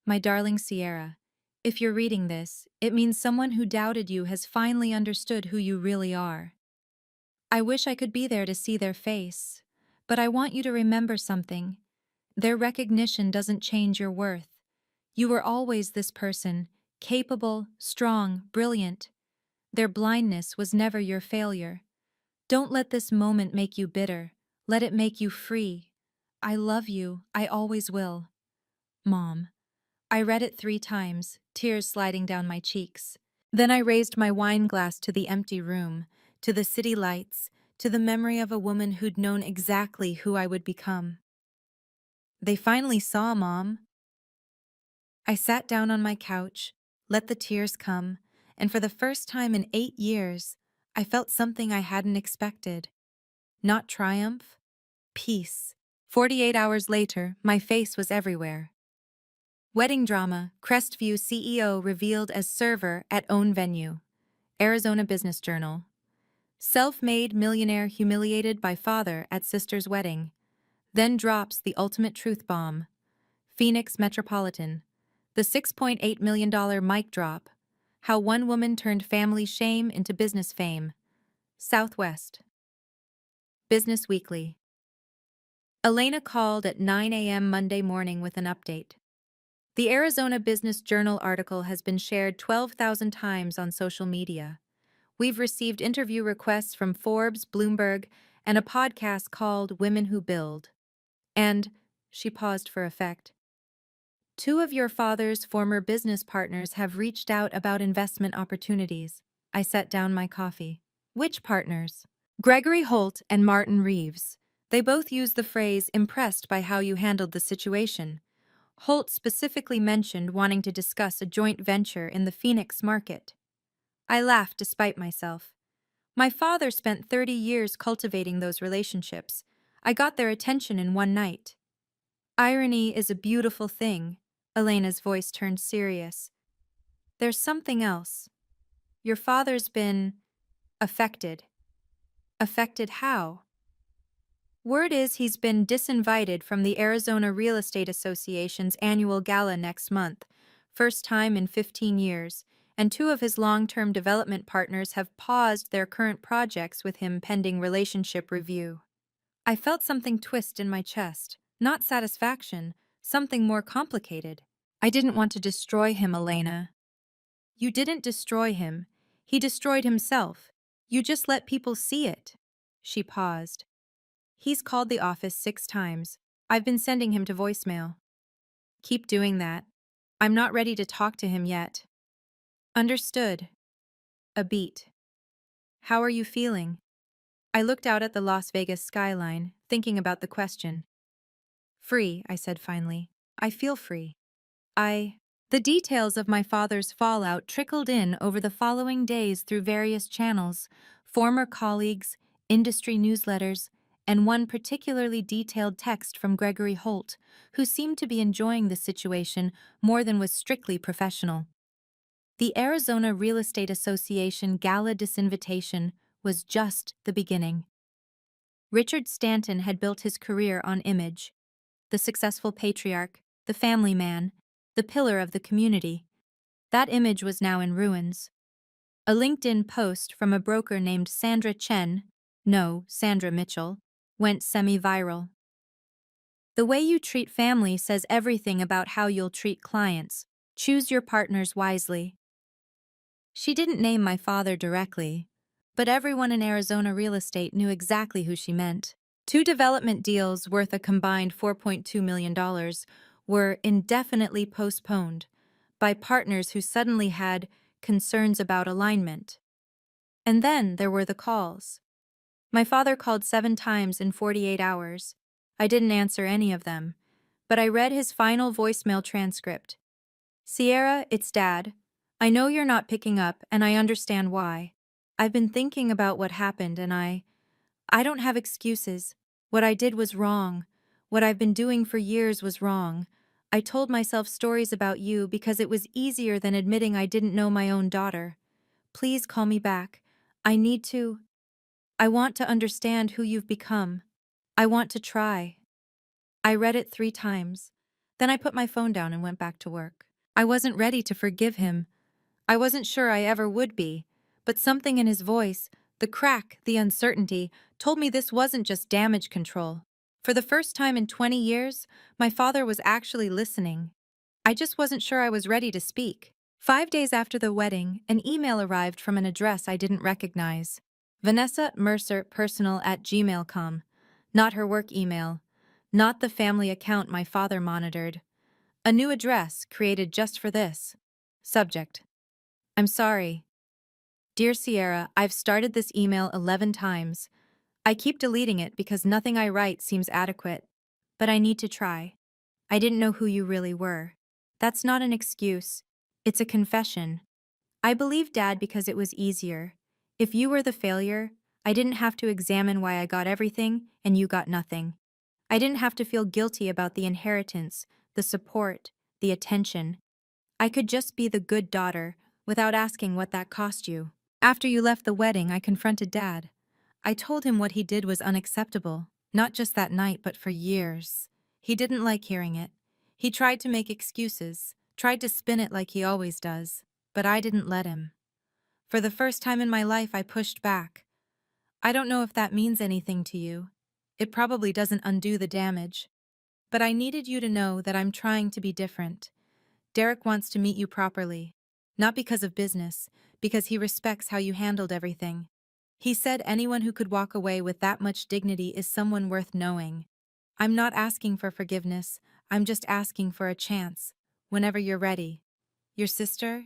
My darling Sierra, if you're reading this, it means someone who doubted you has finally understood who you really are. I wish I could be there to see their face, but I want you to remember something. Their recognition doesn't change your worth. You were always this person, capable, strong, brilliant. Their blindness was never your failure. Don't let this moment make you bitter. Let it make you free. I love you. I always will. Mom. I read it 3 times, tears sliding down my cheeks. Then I raised my wine glass to the empty room, to the city lights, to the memory of a woman who'd known exactly who I would become. They finally saw, Mom. I sat down on my couch, let the tears come, and for the first time in 8 years, I felt something I hadn't expected. Not triumph, peace. 48 hours later, my face was everywhere. Wedding drama, Crestview CEO revealed as server at own venue. Arizona Business Journal. Self-made millionaire humiliated by father at sister's wedding. Then drops the ultimate truth bomb. Phoenix Metropolitan. The $6.8 million mic drop. How one woman turned family shame into business fame. Southwest. Business Weekly. Elena called at 9 a.m. Monday morning with an update. The Arizona Business Journal article has been shared 12,000 times on social media. We've received interview requests from Forbes, Bloomberg, and a podcast called Women Who Build. And, she paused for effect, 2 of your father's former business partners have reached out about investment opportunities. I set down my coffee. Which partners? Gregory Holt and Martin Reeves. They both used the phrase impressed by how you handled the situation. Holt specifically mentioned wanting to discuss a joint venture in the Phoenix market. I laughed despite myself. My father spent 30 years cultivating those relationships. I got their attention in one night. Irony is a beautiful thing. Elena's voice turned serious. There's something else. Your father's been affected. Affected how? Word is he's been disinvited from the Arizona Real Estate Association's annual gala next month, first time in 15 years, and 2 of his long-term development partners have paused their current projects with him pending relationship review. I felt something twist in my chest, not satisfaction, something more complicated. I didn't want to destroy him, Elena. You didn't destroy him. He destroyed himself. You just let people see it. She paused. He's called the office 6 times. I've been sending him to voicemail. Keep doing that. I'm not ready to talk to him yet. Understood. A beat. How are you feeling? I looked out at the Las Vegas skyline, thinking about the question. Free, I said finally. I feel free. The details of my father's fallout trickled in over the following days through various channels, former colleagues, industry newsletters, and one particularly detailed text from Gregory Holt, who seemed to be enjoying the situation more than was strictly professional. The Arizona Real Estate Association gala disinvitation was just the beginning. Richard Stanton had built his career on image. The successful patriarch, the family man, the pillar of the community. That image was now in ruins. A LinkedIn post from a broker named Sandra Sandra Mitchell, went semi-viral. The way you treat family says everything about how you'll treat clients. Choose your partners wisely. She didn't name my father directly, but everyone in Arizona real estate knew exactly who she meant. 2 development deals worth a combined $4.2 million were indefinitely postponed by partners who suddenly had concerns about alignment. And then there were the calls. My father called 7 times in 48 hours. I didn't answer any of them, but I read his final voicemail transcript. Sierra, it's Dad. I know you're not picking up, and I understand why. I've been thinking about what happened, and I don't have excuses. What I did was wrong. What I've been doing for years was wrong. I told myself stories about you because it was easier than admitting I didn't know my own daughter. Please call me back. I need to. I want to understand who you've become. I want to try. I read it 3 times. Then I put my phone down and went back to work. I wasn't ready to forgive him. I wasn't sure I ever would be. But something in his voice, the crack, the uncertainty, told me this wasn't just damage control. For the first time in 20 years, my father was actually listening. I just wasn't sure I was ready to speak. 5 days after the wedding, an email arrived from an address I didn't recognize. Vanessa Mercer Personal at gmail.com. Not her work email. Not the family account my father monitored. A new address created just for this. Subject: I'm sorry. Dear Sierra, I've started this email 11 times. I keep deleting it because nothing I write seems adequate. But I need to try. I didn't know who you really were. That's not an excuse. It's a confession. I believed Dad because it was easier. If you were the failure, I didn't have to examine why I got everything and you got nothing. I didn't have to feel guilty about the inheritance, the support, the attention. I could just be the good daughter without asking what that cost you. After you left the wedding, I confronted Dad. I told him what he did was unacceptable, not just that night, but for years. He didn't like hearing it. He tried to make excuses, tried to spin it like he always does, but I didn't let him. For the first time in my life, I pushed back. I don't know if that means anything to you. It probably doesn't undo the damage. But I needed you to know that I'm trying to be different. Derek wants to meet you properly. Not because of business, because he respects how you handled everything. He said anyone who could walk away with that much dignity is someone worth knowing. I'm not asking for forgiveness, I'm just asking for a chance, whenever you're ready. Your sister,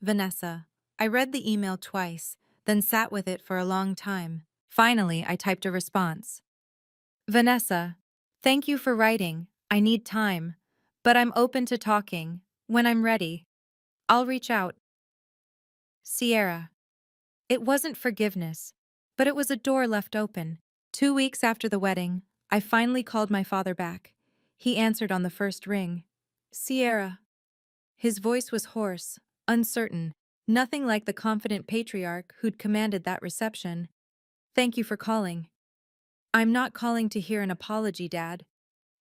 Vanessa. I read the email twice, then sat with it for a long time. Finally, I typed a response. Vanessa, thank you for writing. I need time. But I'm open to talking. When I'm ready, I'll reach out. Sierra. It wasn't forgiveness, but it was a door left open. 2 weeks after the wedding, I finally called my father back. He answered on the first ring. Sierra. His voice was hoarse, uncertain, nothing like the confident patriarch who'd commanded that reception. Thank you for calling. I'm not calling to hear an apology, Dad.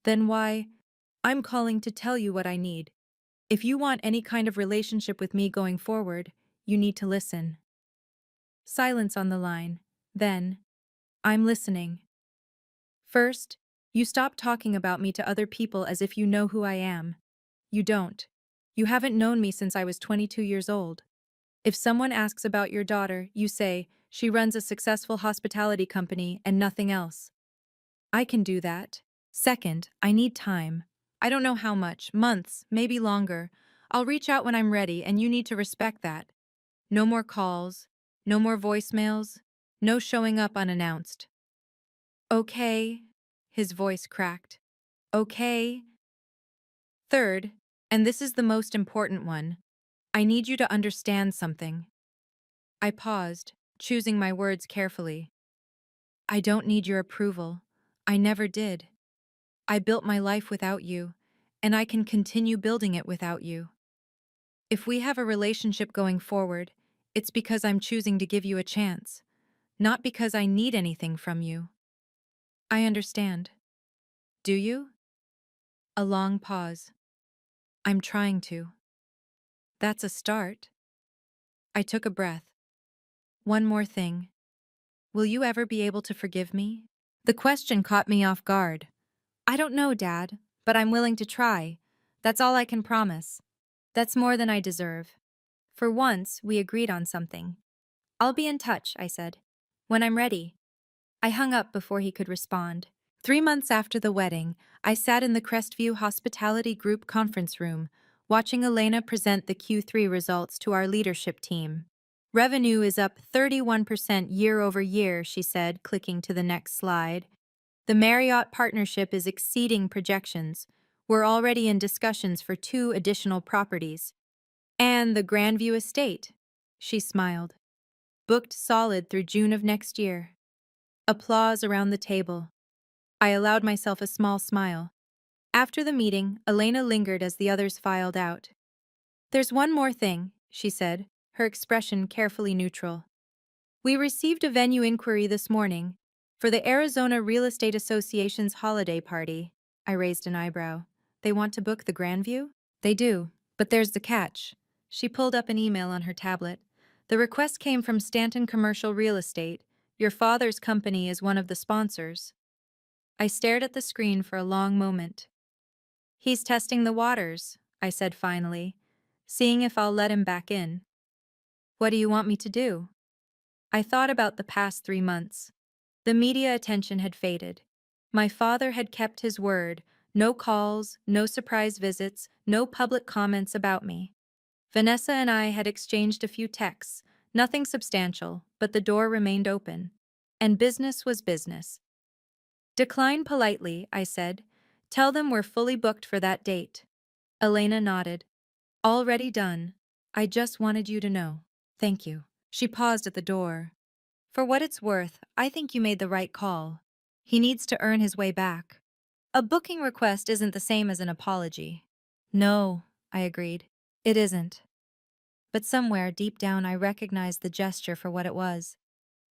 Then why? I'm calling to tell you what I need. If you want any kind of relationship with me going forward, you need to listen. Silence on the line. Then, I'm listening. First, you stop talking about me to other people as if you know who I am. You don't. You haven't known me since I was 22 years old. If someone asks about your daughter, you say, she runs a successful hospitality company and nothing else. I can do that. Second, I need time. I don't know how much, months, maybe longer. I'll reach out when I'm ready, and you need to respect that. No more calls, no more voicemails, no showing up unannounced. Okay, his voice cracked. Okay. Third, and this is the most important one, I need you to understand something. I paused, choosing my words carefully. I don't need your approval. I never did. I built my life without you, and I can continue building it without you. If we have a relationship going forward, it's because I'm choosing to give you a chance, not because I need anything from you. I understand. Do you? A long pause. I'm trying to. That's a start. I took a breath. One more thing. Will you ever be able to forgive me? The question caught me off guard. I don't know, Dad, but I'm willing to try. That's all I can promise. That's more than I deserve. For once, we agreed on something. I'll be in touch, I said. When I'm ready. I hung up before he could respond. 3 months after the wedding, I sat in the Crestview Hospitality Group conference room, watching Elena present the Q3 results to our leadership team. Revenue is up 31% year over year, she said, clicking to the next slide. The Marriott partnership is exceeding projections. We're already in discussions for 2 additional properties. And the Grandview estate, she smiled. Booked solid through June of next year. Applause around the table. I allowed myself a small smile. After the meeting, Elena lingered as the others filed out. There's one more thing, she said, her expression carefully neutral. We received a venue inquiry this morning for the Arizona Real Estate Association's holiday party. I raised an eyebrow. They want to book the Grandview? They do, but there's the catch. She pulled up an email on her tablet. The request came from Stanton Commercial Real Estate. Your father's company is one of the sponsors. I stared at the screen for a long moment. He's testing the waters, I said finally, seeing if I'll let him back in. What do you want me to do? I thought about the past 3 months. The media attention had faded. My father had kept his word, no calls, no surprise visits, no public comments about me. Vanessa and I had exchanged a few texts, nothing substantial, but the door remained open. And business was business. Decline politely, I said. Tell them we're fully booked for that date. Elena nodded. Already done. I just wanted you to know. Thank you. She paused at the door. For what it's worth, I think you made the right call. He needs to earn his way back. A booking request isn't the same as an apology. No, I agreed. It isn't. But somewhere deep down I recognized the gesture for what it was.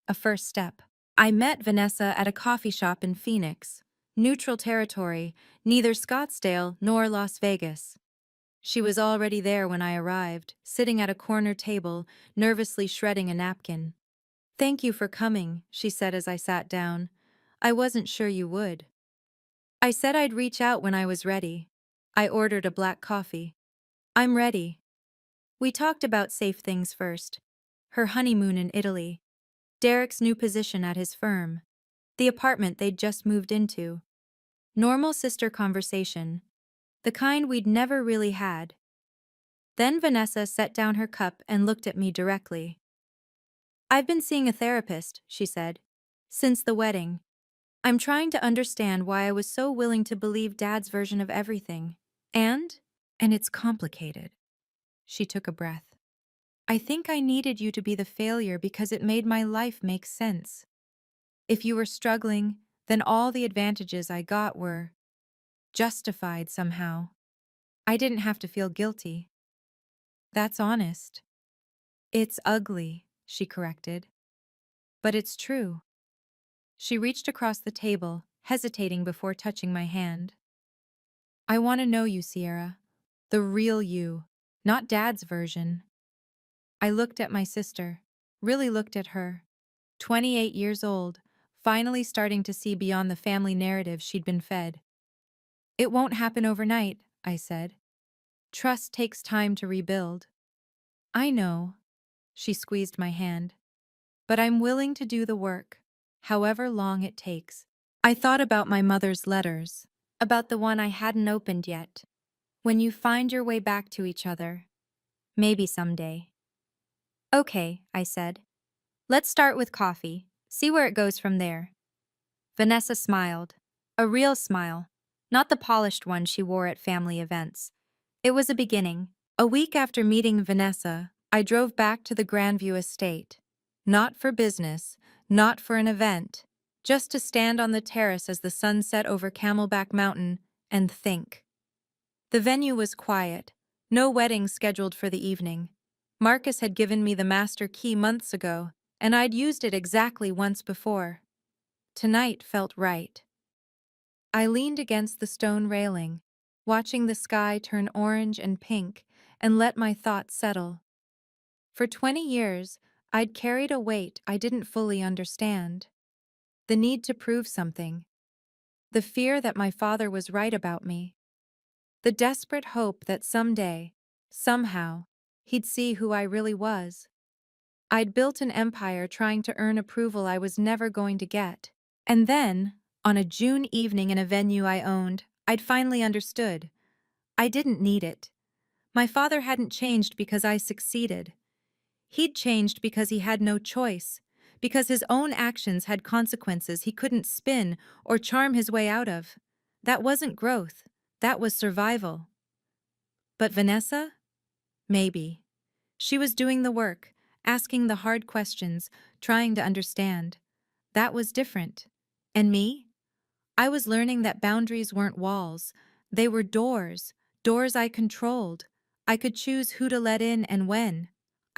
A first step. I met Vanessa at a coffee shop in Phoenix. Neutral territory, neither Scottsdale nor Las Vegas. She was already there when I arrived, sitting at a corner table, nervously shredding a napkin. Thank you for coming, she said as I sat down. I wasn't sure you would. I said I'd reach out when I was ready. I ordered a black coffee. I'm ready. We talked about safe things first. Her honeymoon in Italy. Derek's new position at his firm. The apartment they'd just moved into. Normal sister conversation. The kind we'd never really had. Then Vanessa set down her cup and looked at me directly. I've been seeing a therapist, she said, since the wedding. I'm trying to understand why I was so willing to believe Dad's version of everything. And it's complicated. She took a breath. I think I needed you to be the failure because it made my life make sense. If you were struggling, then all the advantages I got were justified somehow. I didn't have to feel guilty. That's honest. It's ugly, she corrected. But it's true. She reached across the table, hesitating before touching my hand. I want to know you, Sierra. The real you, not Dad's version. I looked at my sister, really looked at her. 28 years old, finally starting to see beyond the family narrative she'd been fed. It won't happen overnight, I said. Trust takes time to rebuild. I know. She squeezed my hand. But I'm willing to do the work, however long it takes. I thought about my mother's letters, about the one I hadn't opened yet. When you find your way back to each other. Maybe someday. Okay, I said. Let's start with coffee, see where it goes from there. Vanessa smiled. A real smile, not the polished one she wore at family events. It was a beginning. A week after meeting Vanessa, I drove back to the Grandview estate. Not for business, not for an event, just to stand on the terrace as the sun set over Camelback Mountain and think. The venue was quiet, no wedding scheduled for the evening. Marcus had given me the master key months ago, and I'd used it exactly once before. Tonight felt right. I leaned against the stone railing, watching the sky turn orange and pink, and let my thoughts settle. For 20 years, I'd carried a weight I didn't fully understand. The need to prove something. The fear that my father was right about me. The desperate hope that someday, somehow, he'd see who I really was. I'd built an empire trying to earn approval I was never going to get. And then, on a June evening in a venue I owned, I'd finally understood. I didn't need it. My father hadn't changed because I succeeded. He'd changed because he had no choice, because his own actions had consequences he couldn't spin or charm his way out of. That wasn't growth. That was survival. But Vanessa? Maybe. She was doing the work, asking the hard questions, trying to understand. That was different. And me? I was learning that boundaries weren't walls. They were doors, doors I controlled. I could choose who to let in and when.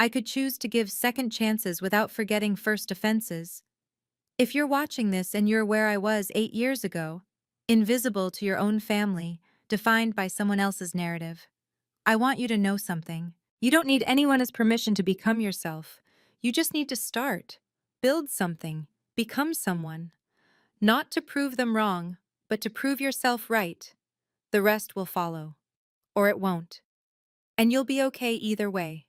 I could choose to give second chances without forgetting first offenses. If you're watching this and you're where I was 8 years ago, invisible to your own family, defined by someone else's narrative, I want you to know something. You don't need anyone's permission to become yourself. You just need to start. Build something. Become someone. Not to prove them wrong, but to prove yourself right. The rest will follow. Or it won't. And you'll be okay either way.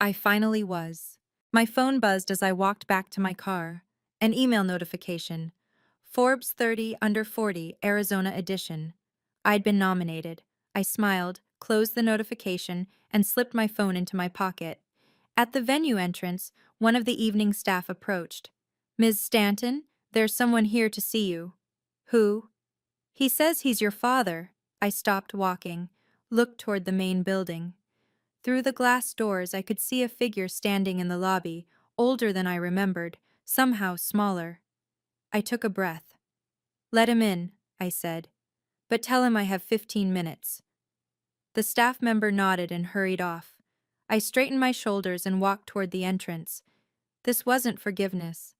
I finally was. My phone buzzed as I walked back to my car. An email notification. Forbes 30 Under 40 Arizona Edition. I'd been nominated. I smiled, closed the notification, and slipped my phone into my pocket. At the venue entrance, one of the evening staff approached. "Ms. Stanton, there's someone here to see you." "Who?" "He says he's your father." I stopped walking, looked toward the main building. Through the glass doors, I could see a figure standing in the lobby, older than I remembered, somehow smaller. I took a breath. "Let him in," I said. "But tell him I have 15 minutes. The staff member nodded and hurried off. I straightened my shoulders and walked toward the entrance. This wasn't forgiveness.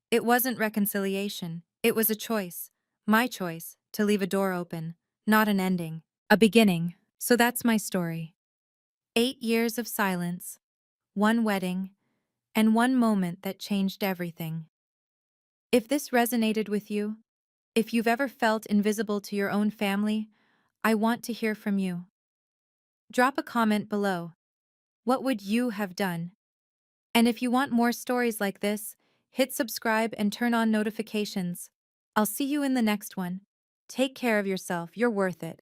It wasn't reconciliation. It was a choice. My choice, to leave a door open. Not an ending. A beginning. So that's my story. 8 years of silence. One wedding. And one moment that changed everything. If this resonated with you, if you've ever felt invisible to your own family, I want to hear from you. Drop a comment below. What would you have done? And if you want more stories like this, hit subscribe and turn on notifications. I'll see you in the next one. Take care of yourself, you're worth it.